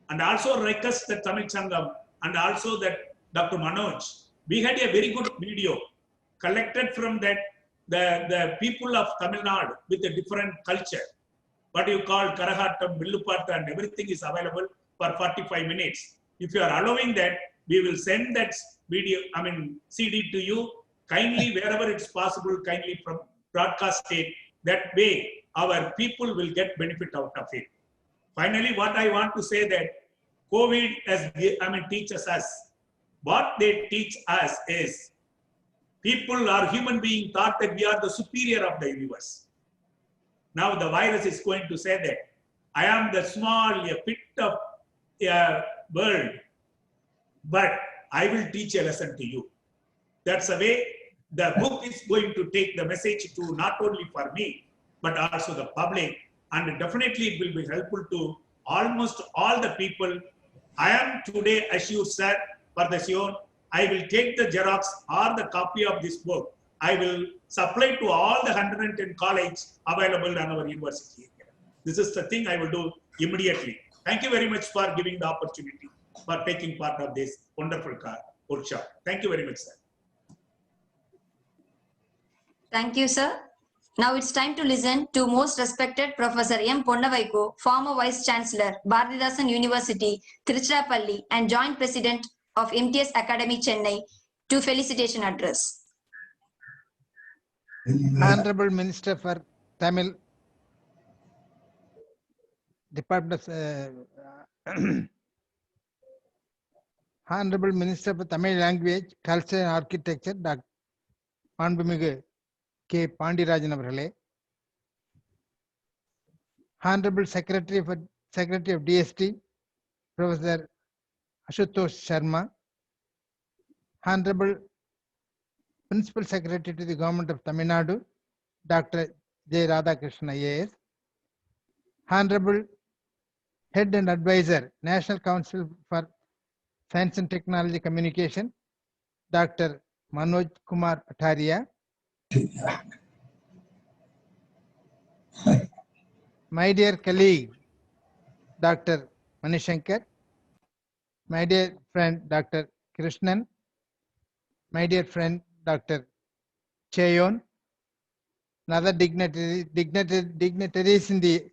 And also request the Tamil Sangam and also that Dr. Manoj. We had a very good video collected from that, the people of Tamil Nadu with a different culture. What you call Karahatam, Villupattu, and everything is available for 45 minutes. If you are allowing that, we will send that video, CD to you. Kindly, wherever it's possible, kindly broadcast it. That way, our people will get benefit out of it. Finally, what I want to say that COVID teaches us, what they teach us is people or human being thought that we are the superior of the universe. Now the virus is going to say that I am the small, a bit of world, but I will teach a lesson to you. That's the way the book is going to take the message to not only for me, but also the public. And definitely it will be helpful to almost all the people. I am today assured, sir, for the Sion, I will take the Xerox or the copy of this book. I will supply to all the 110 colleges available in our university. This is the thing I will do immediately. Thank you very much for giving the opportunity for taking part of this wonderful workshop. Thank you very much, sir. Thank you, sir. Now it's time to listen to most respected Professor M. Ponnavaiko, former Vice Chancellor, Bharathidasan University, Tiruchirappalli, and Joint President of MTS Academy, Chennai, to felicitation address. Honorable Minister for Tamil Department of Honorable Minister for Tamil Language, Culture and Architecture, Dr. Manbamigu K. Pandirajan அவர்களே, Honorable Secretary of DST, Professor Ashutosh Sharma, Honorable Principal Secretary to the Government of Tamil Nadu, Dr. J. Radhakrishnan IAS, Honorable Head and Advisor, National Council for Science and Technology Communication, Dr. Manoj Kumar Pataria, my dear colleague, Dr. Manishankar, my dear friend, Dr. Krishnan, my dear friend, Dr. Chayon, and other dignitaries in the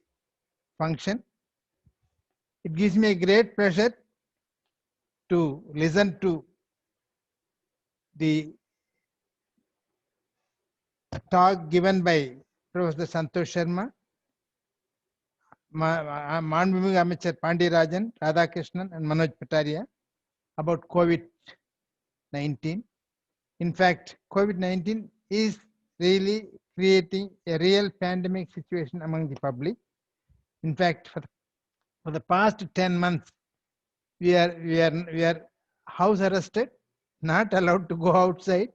function. It gives me a great pleasure to listen to the talk given by Professor Santosh Sharma, Manbamigu Amachar Pandirajan, Radhakrishnan, and Manoj Pataria about COVID-19. In fact, COVID-19 is really creating a real pandemic situation among the public. In fact, for the past 10 months, we are house arrested, not allowed to go outside,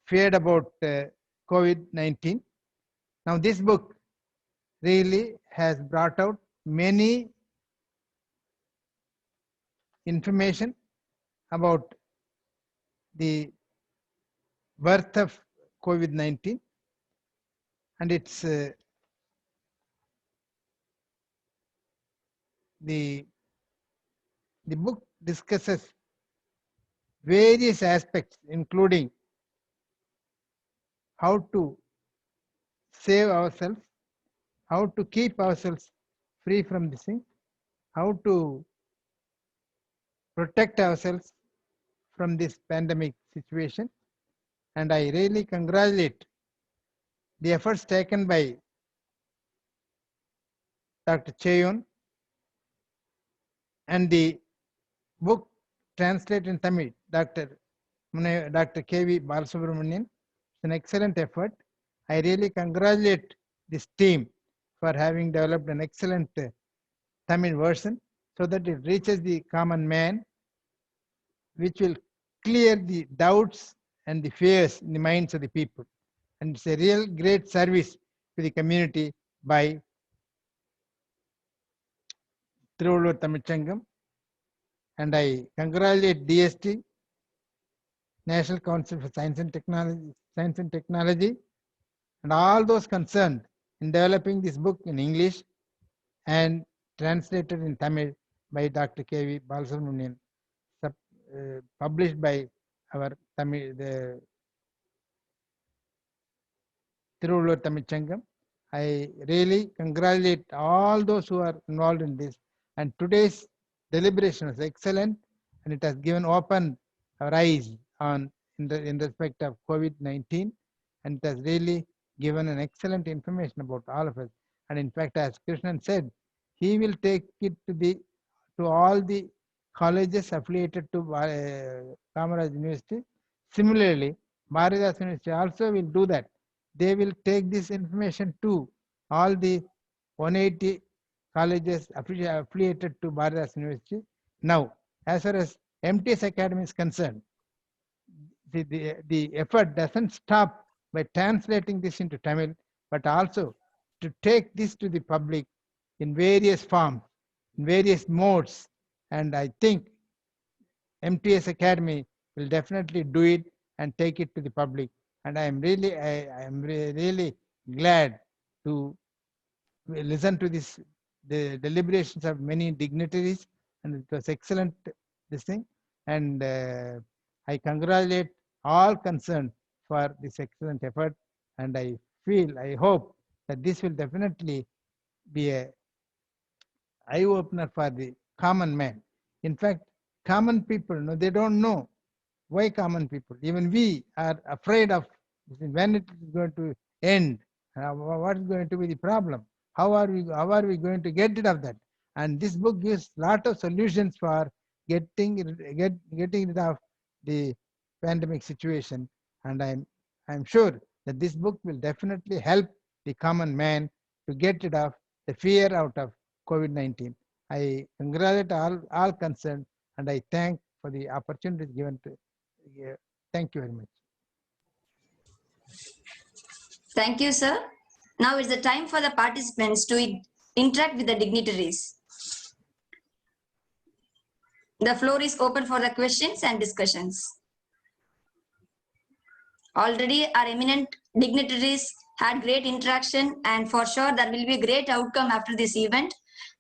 feared about COVID-19. Now, this book really has brought out many information about the birth of COVID-19 and its the book discusses various aspects, including how to save ourselves, how to keep ourselves free from this thing, how to protect ourselves from this pandemic situation. And I really congratulate the efforts taken by Dr. Chayon and the book translated in Tamil, Dr. K.V. Balasubramanian. It's an excellent effort. I really congratulate this team for having developed an excellent Tamil version so that it reaches the common man, which will clear the doubts and the fears in the minds of the people. And it's a real great service to the community by Tiruvallur Tamil Sangam. And I congratulate DST, National Council for Science and Technology, and all those concerned in developing this book in English and translated in Tamil by Dr. K.V. Balasubramanian, published by our the Tiruvallur Tamil Sangam. I really congratulate all those who are involved in this. And today's deliberation was excellent, and it has opened our eyes in respect of COVID-19, and it has really given an excellent information about all of us. And in fact, as Krishnan said, he will take it to all the colleges affiliated to Kamaraj University. Similarly, Bharadas University also will do that. They will take this information to all the 180 colleges affiliated to Bharadas University. Now, as far as MTS Academy is concerned, the effort doesn't stop by translating this into Tamil, but also to take this to the public in various forms, in various modes. And I think MTS Academy will definitely do it and take it to the public. And I am really glad to listen to the deliberations of many dignitaries, and it was excellent, this thing. And I congratulate all concerned for this excellent effort. And I hope that this will definitely be a eye opener for the common man. In fact, common people, they don't know. Why common people? Even we are afraid of when it is going to end. What is going to be the problem? How are we going to get rid of that? And this book gives a lot of solutions for getting rid of the pandemic situation. And I'm sure that this book will definitely help the common man to get rid of the fear out of COVID-19. I congratulate all concerned, and I thank for the opportunity given to. Thank you very much. Thank you, sir. Now it's the time for the participants to interact with the dignitaries. The floor is open for the questions and discussions. Already our eminent dignitaries had great interaction, and for sure there will be a great outcome after this event.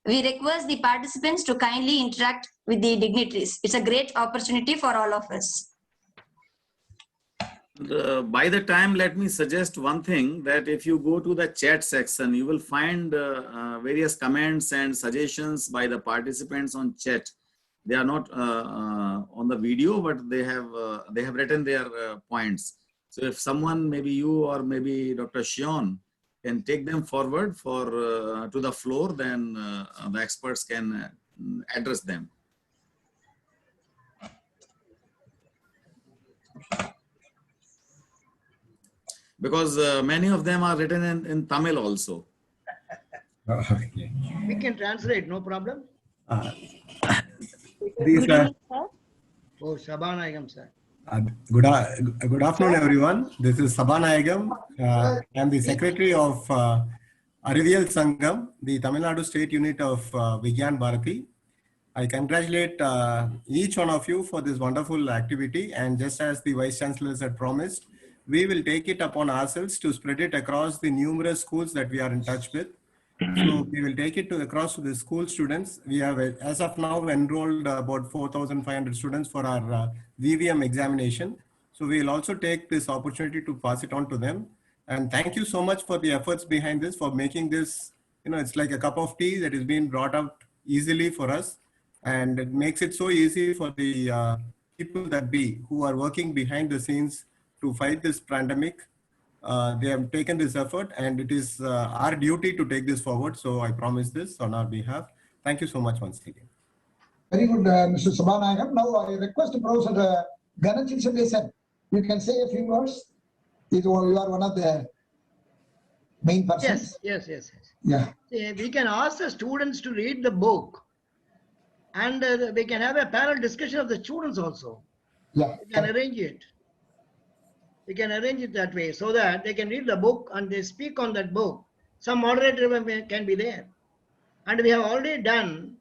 We request the participants to kindly interact with the dignitaries. It's a great opportunity for all of us. By the time, let me suggest one thing, that if you go to the chat section, you will find various comments and suggestions by the participants on chat. They are not on the video, but they have written their points. So if someone, maybe you or maybe Dr. Shion, can take them forward to the floor, then the experts can address them. Because many of them are written in Tamil also. Okay. We can translate, no problem. These are, Oh, Sabhanayagam, sir. good afternoon, everyone. This is Sabhanayagam. I am the secretary of Arivial Sangam, the Tamil Nadu state unit of Vigyan Bharati. I congratulate each one of you for this wonderful activity, and just as the Vice Chancellors had promised, we will take it upon ourselves to spread it across the numerous schools that we are in touch with. So we will take it across to the school students. We have, as of now, enrolled about 4,500 students for our VVM examination. So we will also take this opportunity to pass it on to them. And thank you so much for the efforts behind this, for making this, it's like a cup of tea that is being brought out easily for us. And it makes it so easy for the people who are working behind the scenes to fight this pandemic. They have taken this effort, and it is our duty to take this forward. So I promise this on our behalf. Thank you so much once again. Very good, Mr. Sabhanayagam. Now I request Professor Ganachil Sabhesan. You can say a few words. You are one of the main persons. Yes. Yeah. We can ask the students to read the book, and we can have a panel discussion of the students also. Yeah. We can arrange it. We can arrange it that way so that they can read the book and they speak on that book. Some moderator can be there. And we have already done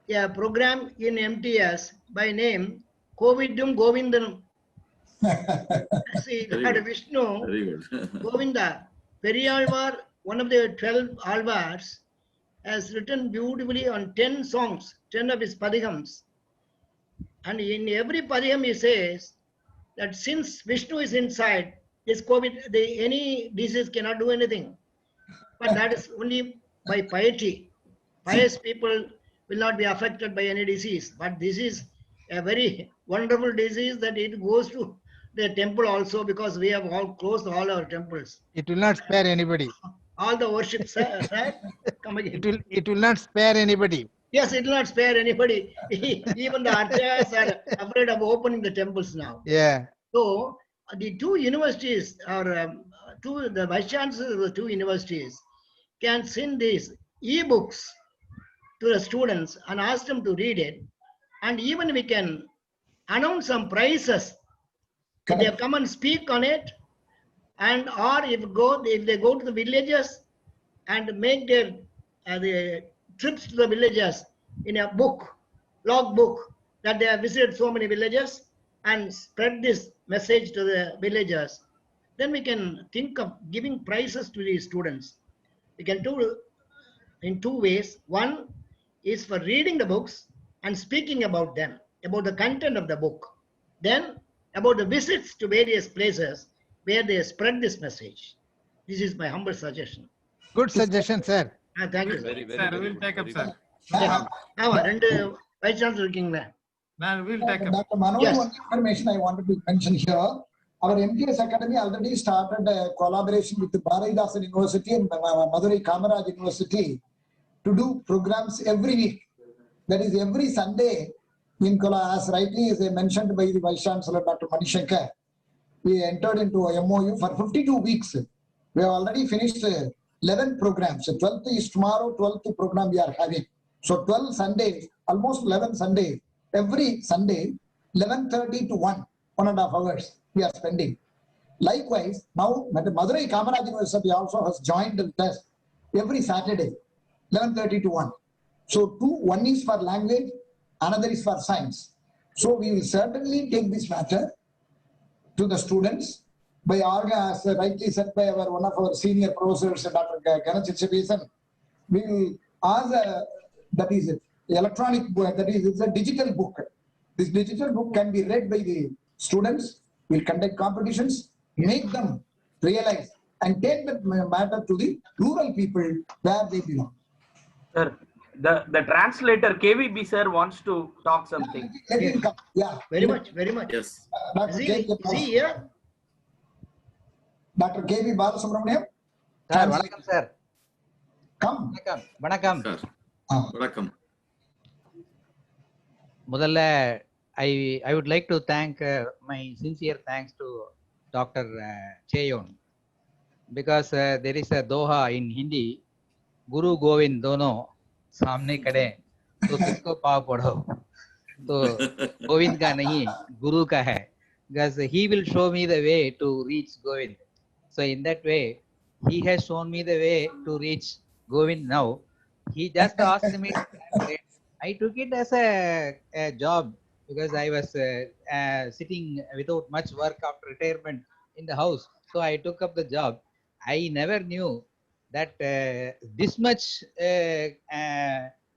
a program in MTS by name Covidum Govindanam. See, Lord Vishnu, Very good. Govinda, Periyalvar, one of the 12 Alvars, has written beautifully on 10 songs, 10 of his padihams. And in every padiham he says that since Vishnu is inside, this COVID, any disease cannot do anything. But that is only by piety. Pious people will not be affected by any disease. But this is a very wonderful disease that it goes to the temple also, because we have all closed all our temples. It will not spare anybody. All the worship, sir. Come again. It will not spare anybody. Yes, it will not spare anybody. Even the archayas are afraid of opening the temples now. Yeah. So the two universities, or the vice chancellors of the two universities, can send these e-books to the students and ask them to read it. And even we can announce some prizes. If they come and speak on it, and or if they go to the villages and make their the trips to the villages in a book, log book, that they have visited so many villages, and spread this message to the villagers, then we can think of giving prizes to these students. We can do in two ways. One is for reading the books and speaking about them, about the content of the book. Then about the visits to various places where they spread this message. This is my humble suggestion. Good suggestion, sir. Thank you. Sir, we'll take up, sir. Rendu vice chancellor இருக்கீங்களா? We'll take up. Dr. Manoj, Yes. one information I wanted to mention here. Our MTS Academy already started a collaboration with the Bharatidasan University and Madurai Kamaraj University to do programs every week. That is every Sunday, as rightly as mentioned by the Vice Chancellor, Dr. Manishankar, we entered into a MOU for 52 weeks. We have already finished 11 programs. 12th is tomorrow, 12th program we are having. So 12 Sundays, almost 11 Sundays. Every Sunday, 11:30 to 1.5 hours we are spending. Likewise, now Madurai Kamaraj University also has joined us every Saturday, 11:30 to 1. So one is for language, another is for science. So we will certainly take this matter to the students by as rightly said by one of our senior professors, Dr. Ganachitchabesan. We will ask that is electronic book, that is it's a digital book. This digital book can be read by the students. We'll conduct competitions, make them realize and take that matter to the rural people where they belong. Sir, the translator KVB sir wants to talk something. Let him come. Yeah. Very much. Yes. Dr. Is he here? Dr. KV Balasubramaniam. Sir, vanakkam sir. Come. Vanakkam. Sir. Welcome. Mudalla, I would like to thank my sincere thanks to Dr. Cheyon, because there is a doha in Hindi, Guru Govind dono सामने खड़े तो किसको पाव पढ़ो, तो गोविंद का नहीं गुरु का है, because he will show me the way to reach Govind. So in that way he has shown me the way to reach Govind. Now he just asked me to translate. I took it as a job, because I was sitting without much work after retirement in the house, so I took up the job. I never knew that this much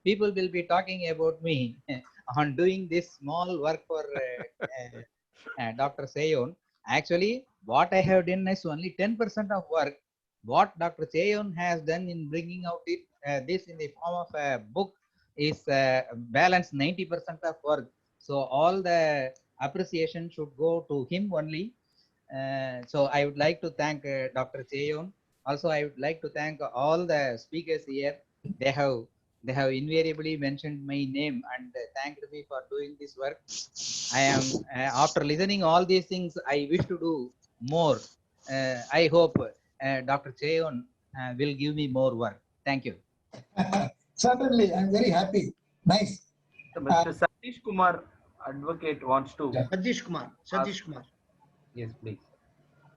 people will be talking about me on doing this small work for Dr. Cheyon. Actually, what I have done is only 10% of work. What Dr. Cheyon has done in bringing out this in the form of a book is balanced 90% of work. So all the appreciation should go to him only. So I would like to thank Dr. Cheyon. Also, I would like to thank all the speakers here. They have invariably mentioned my name and thanked me for doing this work. I am after listening all these things, I wish to do more. I hope Dr. Cheyon will give me more work. Thank you. Certainly, I'm very happy. Nice. Mr. Satish Kumar, advocate, wants to. Satish Kumar. Yes, please.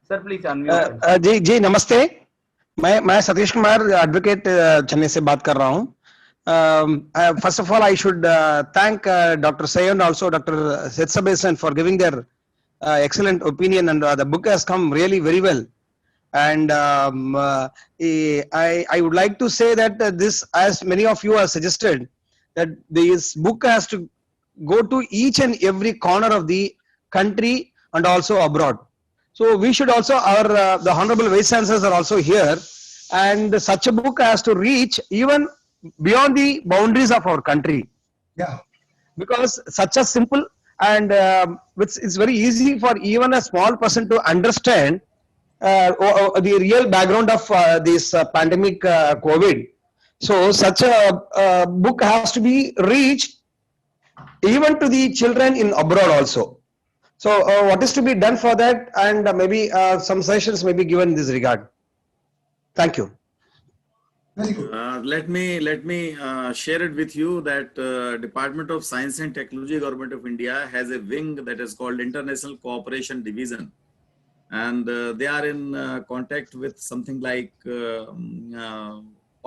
Sir, please unmute. जी नमस्ते, मैं Satish Kumar advocate Chennai से बात कर रहा हूँ. First of all, I should thank Dr. Cheyon and also Dr. Setsabesan for giving their excellent opinion, and the book has come really very well. And I would like to say that this, as many of you have suggested, that this book has to go to each and every corner of the country and also abroad. So we should also, the Honorable Vice Chancellors are also here, and such a book has to reach even beyond the boundaries of our country. Yeah. Because such a simple and it's very easy for even a small person to understand the real background of this pandemic COVID. So such a book has to be reached even to the children in abroad also. So what is to be done for that, and maybe some suggestions may be given in this regard. Thank you. Let me share it with you that Department of Science and Technology, Government of India has a wing that is called International Cooperation Division, and they are in contact with something like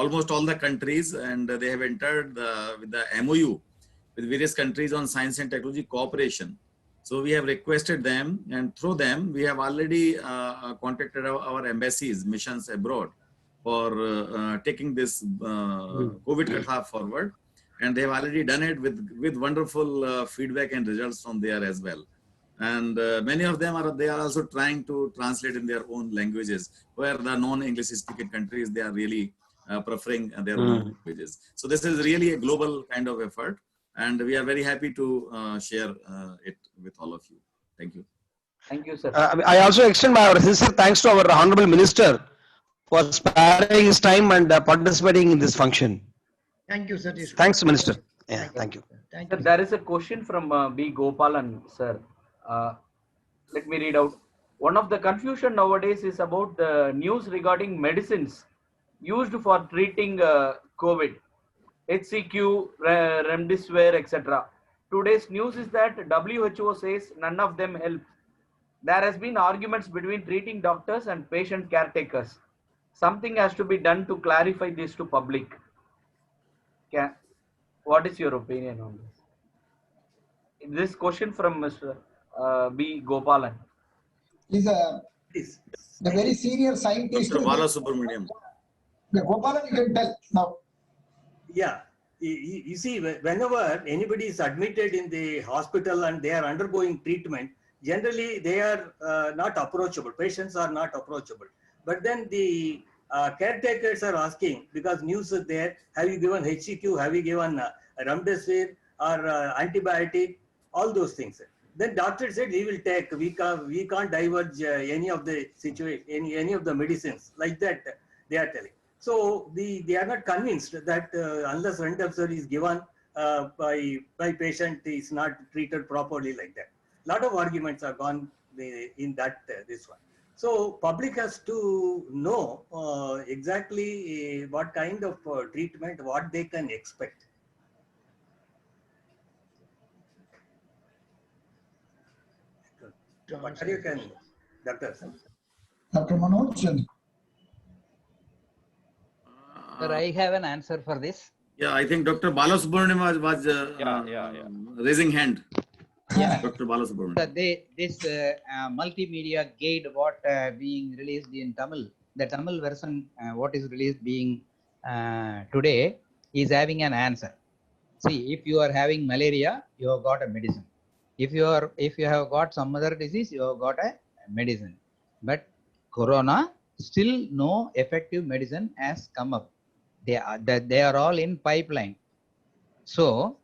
almost all the countries, and they have entered with the MOU with various countries on science and technology cooperation. So we have requested them, and through them we have already contacted our embassies, missions abroad, for taking this COVID Katha forward, and they have already done it with wonderful feedback and results from there as well. And many of them are also trying to translate in their own languages, where the non-English speaking countries, they are really preferring their own languages. So this is really a global kind of effort, and we are very happy to share it with all of you. Thank you. Thank you, sir. I also extend my sincere thanks to our Honorable Minister for sparing his time and participating in this function. Thank you, Satish. Thanks, Minister. Yeah, thank you. Thank Sir, you. there is a question from B. Gopalan, sir. Let me read out. One of the confusion nowadays is about the news regarding medicines used for treating COVID, HCQ, Remdesivir, etc. Today's news is that WHO says none of them help. There has been arguments between treating doctors and patient caretakers. Something has to be done to clarify this to public. What is your opinion on this? This question from Mr. B. Gopalan. He's a very senior scientist. Dr. Balasubramaniam. Gopalan, you can tell now. Yeah, you see, whenever anybody is admitted in the hospital and they are undergoing treatment, generally they are not approachable. Patients are not approachable. But then the caretakers are asking, because news is there, have you given HCQ, have you given Remdesivir or antibiotic, all those things. Then doctor said he will take, we can't diverge any of the situation, any of the medicines, like that they are telling. So they are not convinced that unless Remdesivir is given by patient is not treated properly, like that. Lot of arguments are gone in that this one. So public has to know exactly what kind of treatment, what they can expect. What are you can, Doctor? Dr. Manoj. Sir, I have an answer for this. Yeah, I think Dr. Balasubramaniam was raising hand. Yeah. Dr. Balasubramaniam. This multimedia guide what being released in Tamil, the Tamil version what is released being today is having an answer. See, if you are having malaria, you have got a medicine. If you have got some other disease, you have got a medicine. But corona, still no effective medicine has come up. They are all in pipeline. So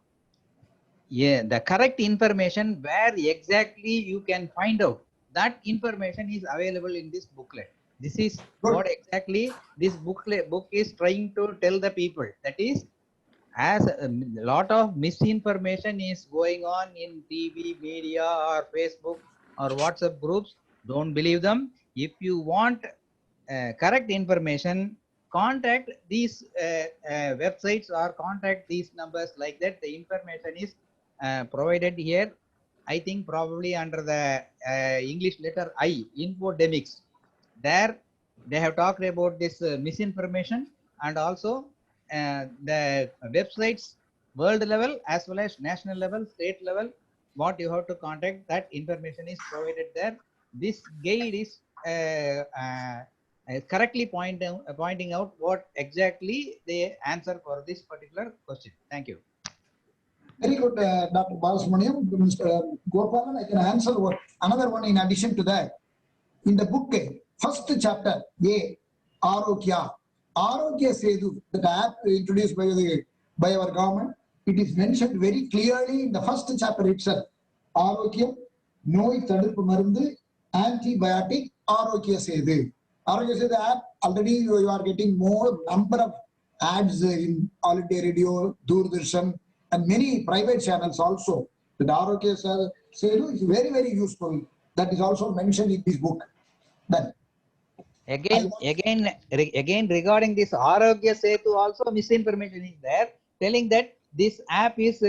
yeah, the correct information where exactly you can find out, that information is available in this booklet. This is what exactly this book is trying to tell the people. That is, as a lot of misinformation is going on in TV, media, or Facebook or WhatsApp groups, don't believe them. If you want correct information, contact these websites or contact these numbers, like that. The information is provided here. I think probably under the English letter I, infodemics. There they have talked about this misinformation, and also the websites world level as well as national level, state level, what you have to contact, that information is provided there. This guide is correctly pointing out what exactly the answer for this particular question. Thank you. Very good, Dr. Balasubramaniam. Mr. Gopalan, I can answer another one in addition to that. In the book, first chapter, A, Arogya Setu, that app introduced by our government, it is mentioned very clearly in the first chapter itself. ஆரோக்கியம், நோய் தடுப்பு மருந்து, antibiotic, Aarogya Setu. Aarogya Setu app, already you are getting more number of ads in All India Radio, Doordarshan, and many private channels also. The Arogya Setu is very, very useful. That is also mentioned in this book. Then Again, regarding this Arogya Setu, also misinformation is there, telling that this app is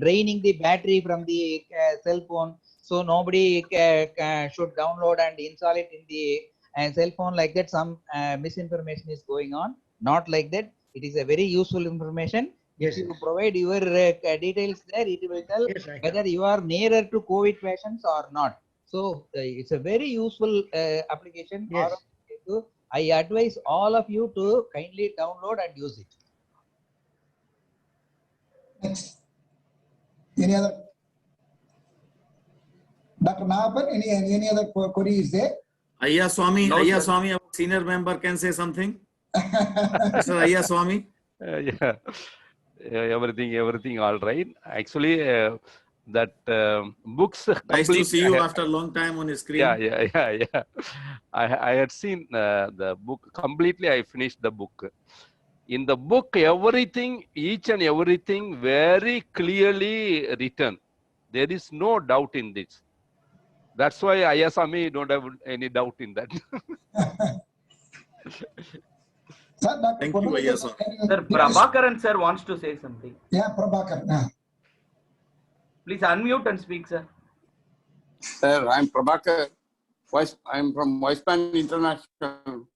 draining the battery from the cell phone, so nobody should download and install it in the cell phone. Like that, some misinformation is going on. Not like that. It is a very useful information. Yes, if you provide your details there, it will tell whether you are nearer to COVID patients or not. So it's a very useful application. Yes. I advise all of you to kindly download and use it. next, any other? Dr. Nahapan, any other query is there? Ayya Swami, No, Ayya sir. Swami, our senior member can say something. Mr. Ayya Swami. Yeah. Everything all right. Actually, that books. Nice to see you after a long time on the screen. Yeah. I had seen the book completely. I finished the book. In the book, everything, each and everything, very clearly written. There is no doubt in this. That's why Ayasami don't have any doubt in that. Sir, Dr. Thank you, Ayya Swami. Sir, Prabhakaran sir wants to say something. Yeah, Prabhakaran. Please unmute and speak, sir. Sir, I'm Prabhakar. I'm from Wisepan International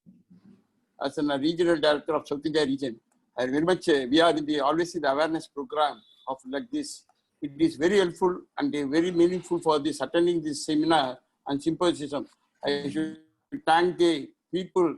as a regional director of South India region. I very much, we are in the always in the awareness program of like this. It is very helpful and very meaningful for this attending this seminar and symposium. I should thank the people,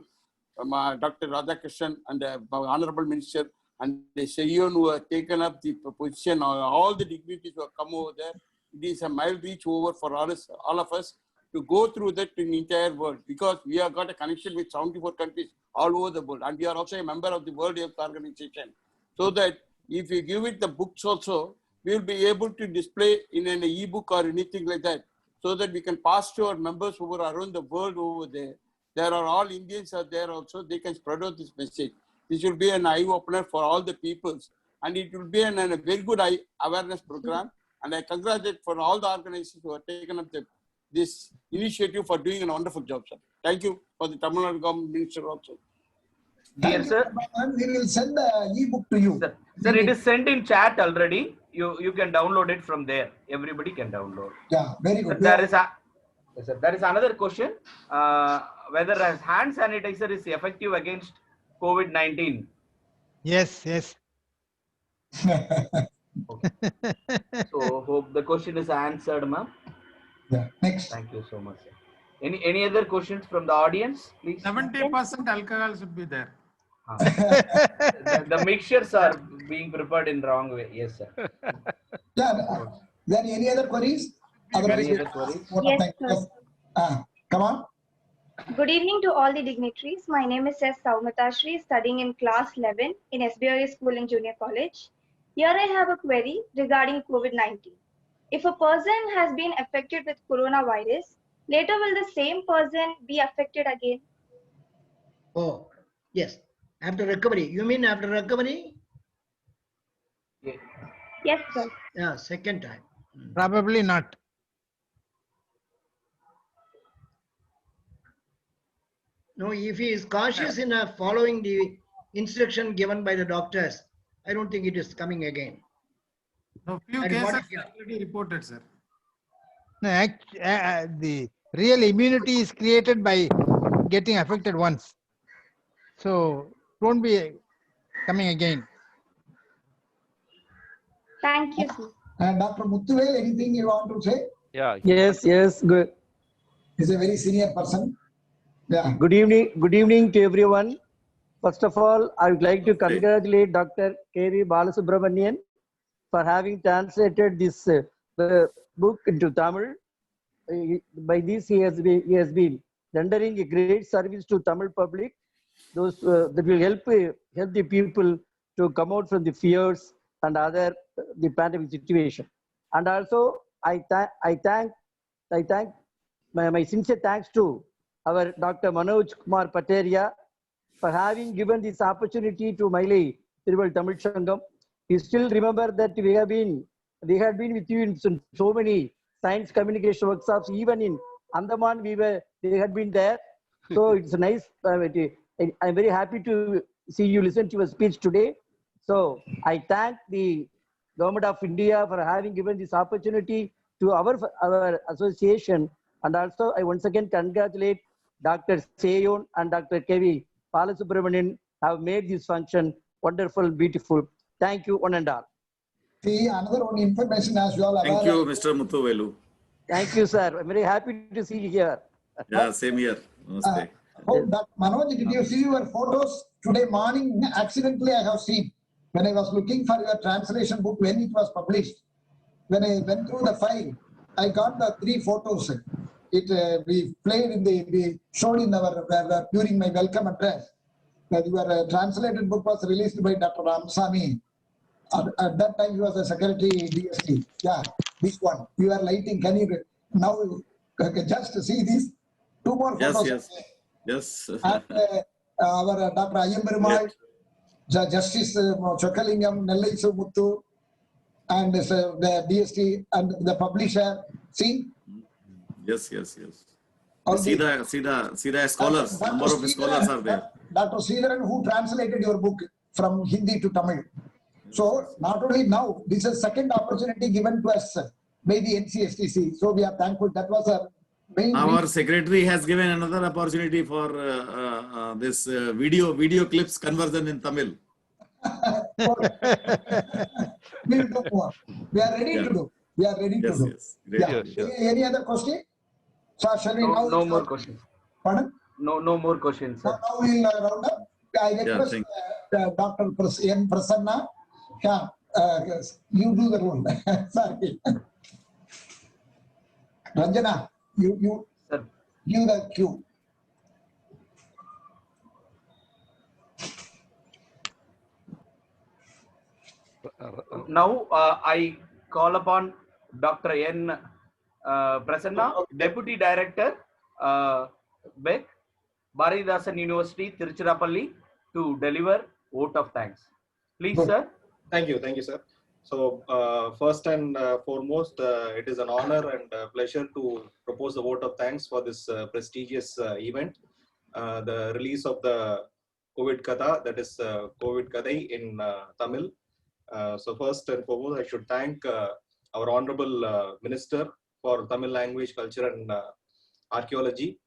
Dr. Radhakrishnan and the Honorable Minister and the Seyon who have taken up the position, all the dignitaries who have come over there. It is a mile reach over for all of us to go through that in the entire world, because we have got a connection with 74 countries all over the world, and we are also a member of the World Health Organization. So that if you give it the books also, we will be able to display in an e-book or anything like that, so that we can pass to our members who are around the world over there. There are all Indians are there also, they can spread out this message. This will be an eye-opener for all the peoples, and it will be a very good awareness program. And I congratulate for all the organizations who have taken up this initiative for doing a wonderful job, sir. Thank you for the Tamil Nadu government minister also. Dear sir, We will send the e-book to you. Sir, it is sent in chat already. You can download it from there. Everybody can download. Yeah, very good. There is another question. Whether hand sanitizer is effective against COVID-19? Yes. So hope the question is answered, ma'am. Yeah. Next. Thank you so much, sir. Any other questions from the audience, please? 70% alcohol should be there. The mixtures are being prepared in wrong way. Yes, sir. Yeah. Then any other queries? Otherwise, Any other queries? Yes, sir. Come on. Good evening to all the dignitaries. My name is S. Saumatashri, studying in class 11 in SBI School and Junior College. Here I have a query regarding COVID-19. If a person has been affected with coronavirus, later will the same person be affected again? Oh, yes. After recovery. You mean after recovery? Yes, sir. Yeah, second time. Probably not. No, if he is cautious enough following the instruction given by the doctors, I don't think it is coming again. No, few And cases what- already reported, sir. No, the real immunity is created by getting affected once. So it won't be coming again. Thank you, sir. And Dr. Muthuvel, anything you want to say? Yeah. Yes, good. He's a very senior person. Yeah. Good evening to everyone. First of all, I would like to congratulate Dr. K.V. Balasubramanian for having translated this book into Tamil. By this, he has been rendering a great service to Tamil public. Those that will help the people to come out from the fears and the pandemic situation. And also, I thank my sincere thanks to our Dr. Manoj Kumar Pateria for having given this opportunity to Maili Tiruval Tamil Sangam. We still remember that we had been with you in so many science communication workshops. Even in Andaman, they had been there. So it's nice. I'm very happy to see you listen to your speech today. So I thank the Government of India for having given this opportunity to our association. And also I once again congratulate Dr. Seyon and Dr. K.V. Balasubramanian have made this function wonderful, beautiful. Thank you, one and all. See, another one information as well. Thank you, Mr. Muthuvelu. Thank you, sir. I'm very happy to see you here. Yeah, same here. Namaste. Manoj, did you see your photos today morning? Accidentally, I have seen. When I was looking for your translation book, when it was published, when I went through the file, I got the 3 photos. We showed in our during my welcome address that your translated book was released by Dr. Ramasamy. At that time, he was the secretary DST. Yeah, this one. You are lighting. Can you now just see these 2 more photos? Yes. And our Dr. Ayyamperumal, Justice Chokalingam, Nellaisu Muthu, and the DST and the publisher. See? Yes. See the scholars. Number of scholars are there. Dr. Sridharan, who translated your book from Hindi to Tamil. So not only now, this is second opportunity given to us by the NCSTC. So we are thankful. That was a main. Our secretary has given another opportunity for this video clips conversion in Tamil. We will do more. We are ready to do. We are ready to do. Yes. Yeah. Any other question? So shall we now? No more questions. Pardon? No more questions, sir. Now we will round up. I request Dr. N. Prasanna. Yeah, you do the role. Sorry. Ranjana, you give the cue. Now I call upon Dr. N. Prasanna, Deputy Director, BEC, Bharathidasan University, Tiruchirappalli, to deliver vote of thanks. Please, sir. Thank you, sir. So first and foremost, it is an honor and pleasure to propose the vote of thanks for this prestigious event, the release of the COVID Katha, that is COVID Kadai in Tamil. So first and foremost, I should thank our Honorable Minister for Tamil Language, Culture and Archaeology,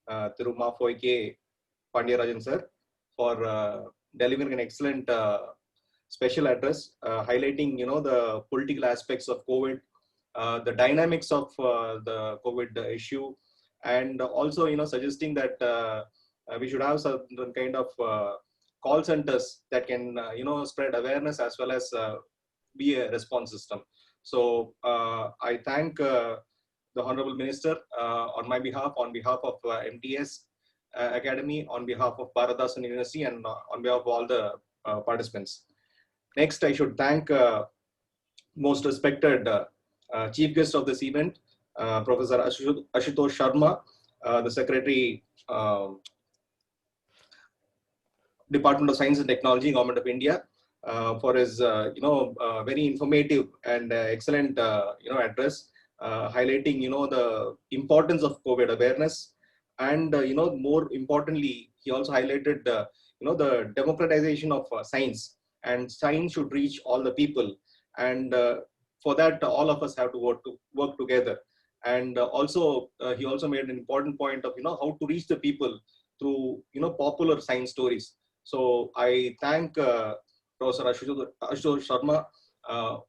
Thiru Ma. K. Pandiyarajan sir, for delivering an excellent special address, highlighting the political aspects of COVID, the dynamics of the COVID issue, and also suggesting that we should have some kind of call centers that can spread awareness as well as be a response system. So I thank the Honorable Minister on my behalf, on behalf of MTS Academy, on behalf of Bharathidasan University, and on behalf of all the participants. Next, I should thank most respected chief guest of this event, Professor Ashutosh Sharma, the Secretary, Department of Science and Technology, Government of India, for his very informative and excellent address, highlighting the importance of COVID awareness, and more importantly, he also highlighted the democratization of science, and science should reach all the people, and for that all of us have to work together. And also he also made an important point of how to reach the people through popular science stories. So I thank Professor Ashutosh Sharma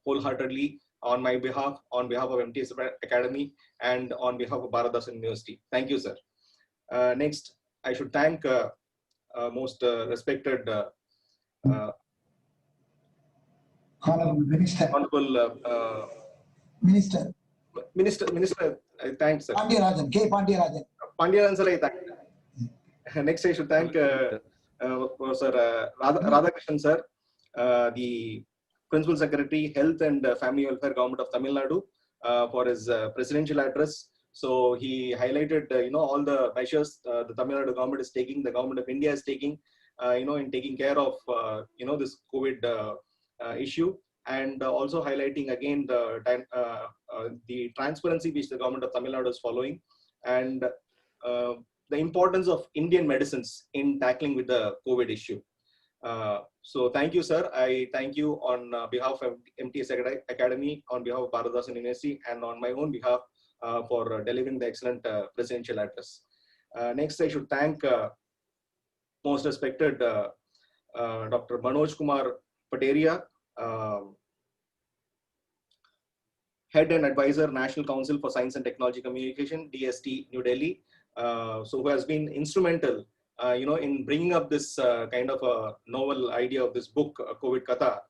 wholeheartedly on my behalf, on behalf of MTS Academy, and on behalf of Bharathidasan University. Thank you, sir. Next, I should thank most respected Honorable Minister. Honorable Minister. Minister, I thank sir. Pandiyarajan, K. Pandiyarajan. Pandiyarajan sir, I thank. Next, I should thank Professor Radhakrishnan sir, the Principal Secretary, Health and Family Welfare, Government of Tamil Nadu, for his presidential address. So he highlighted, all the measures the Tamil Nadu government is taking, the government of India is taking, in taking care of, this COVID issue, and also highlighting again the transparency which the government of Tamil Nadu is following, and the importance of Indian medicines in tackling with the COVID issue. So thank you, sir. I thank you on behalf of MTS Academy, on behalf of Bharatdasan University, and on my own behalf for delivering the excellent presidential address. Next, I should thank most respected Dr. Manoj Kumar Pateria, Head and Advisor, National Council for Science and Technology Communication, DST, New Delhi. So who has been instrumental, in bringing up this kind of a novel idea of this book, COVID Katha,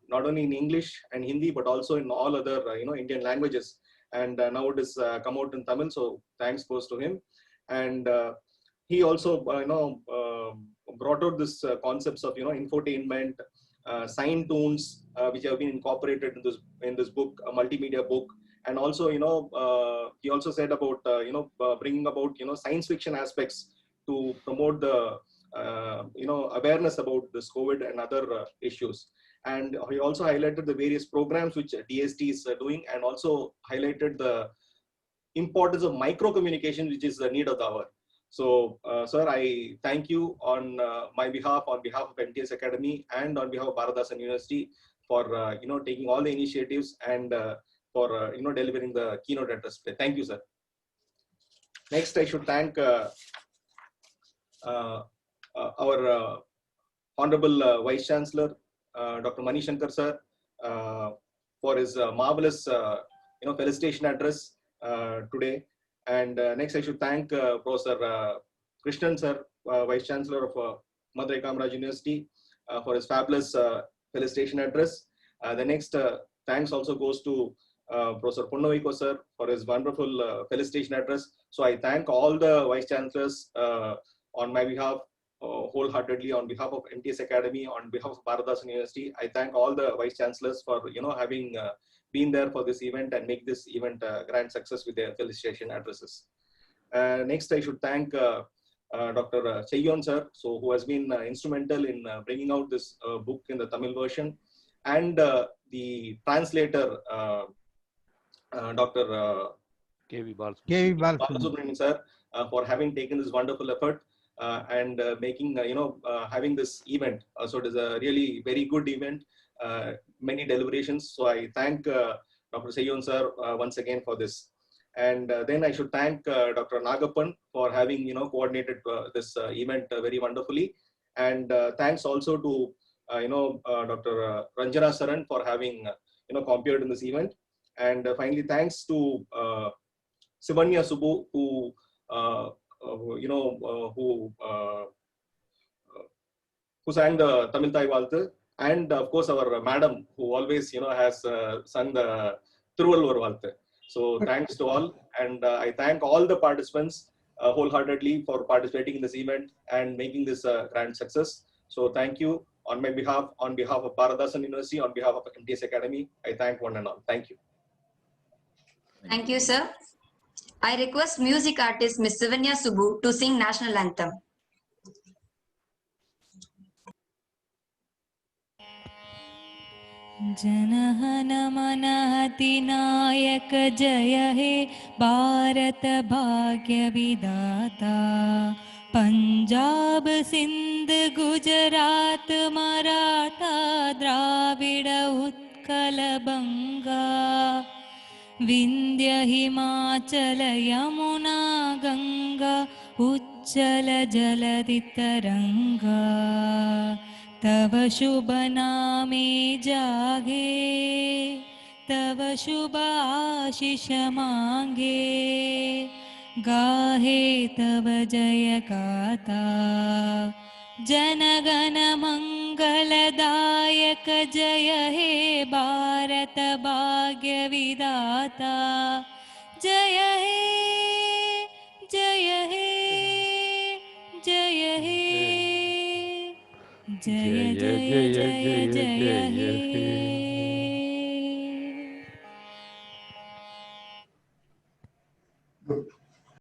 not only in English and Hindi, but also in all other, Indian languages. And now it has come out in Tamil, so thanks goes to him. And he also, brought out this concepts of, infotainment, sign tunes, which have been incorporated in this book, a multimedia book. And also, he also said about, bringing about, science fiction aspects to promote the, awareness about this COVID and other issues. And he also highlighted the various programs which DST is doing, and also highlighted the importance of micro communication, which is the need of the hour. So, sir, I thank you on my behalf, on behalf of MTS Academy, and on behalf of Bharatdasan University for, taking all the initiatives and for, delivering the keynote address today. Thank you, sir. Next, I should thank our Honorable Vice Chancellor, Dr. Mani Shankar, sir, for his marvelous, felicitation address today. And next, I should thank Professor Krishnan, sir, Vice Chancellor of Madurai Kamaraj University, for his fabulous felicitation address. The next thanks also goes to Professor Punnaviko, sir, for his wonderful felicitation address. So I thank all the Vice Chancellors on my behalf, wholeheartedly, on behalf of MTS Academy, on behalf of Bharatdasan University. I thank all the Vice Chancellors for, having been there for this event and make this event a grand success with their felicitation addresses. Next, I should thank Dr. Cheyyon, sir, so who has been instrumental in bringing out this book in the Tamil version, and the translator, Dr. K.V. Balasubramanian, sir, for having taken this wonderful effort and making, having this event. So it is a really very good event, many deliberations. So I thank Dr. Cheyyon, sir, once again for this. And then I should thank Dr. Nagappan for having, coordinated this event very wonderfully. And thanks also to, Dr. Ranjana Saran for having, compared in this event. And finally, thanks to Sivanya Subbu, who, who sang the Tamil Thai Valthu, and of course our madam, who always, has sung the Thiruvalluvar Valthu. So thanks to all, and I thank all the participants wholeheartedly for participating in this event and making this a grand success. So thank you on my behalf, on behalf of Bharatdasan University, on behalf of MTS Academy. I thank one and all. Thank you. Thank you, sir. I request music artist Ms. Sivanya Subbu to sing national anthem. जनहन मन अधिनायक जय हे भारत भाग्य विधाता पंजाब सिंध गुजरात मराठा द्राविड़ उत्कल बंगा विंध्य हिमाचल यमुना गंगा उच्चल जलधि तरंगा तव शुभ नामे जागे तव शुभ आशीष मांगे गाहे तव जय गाथा जनगण मंगलदायक जय हे भारत भाग्य विधाता जय हे जय हे जय हे जय जय जय जय हे Good.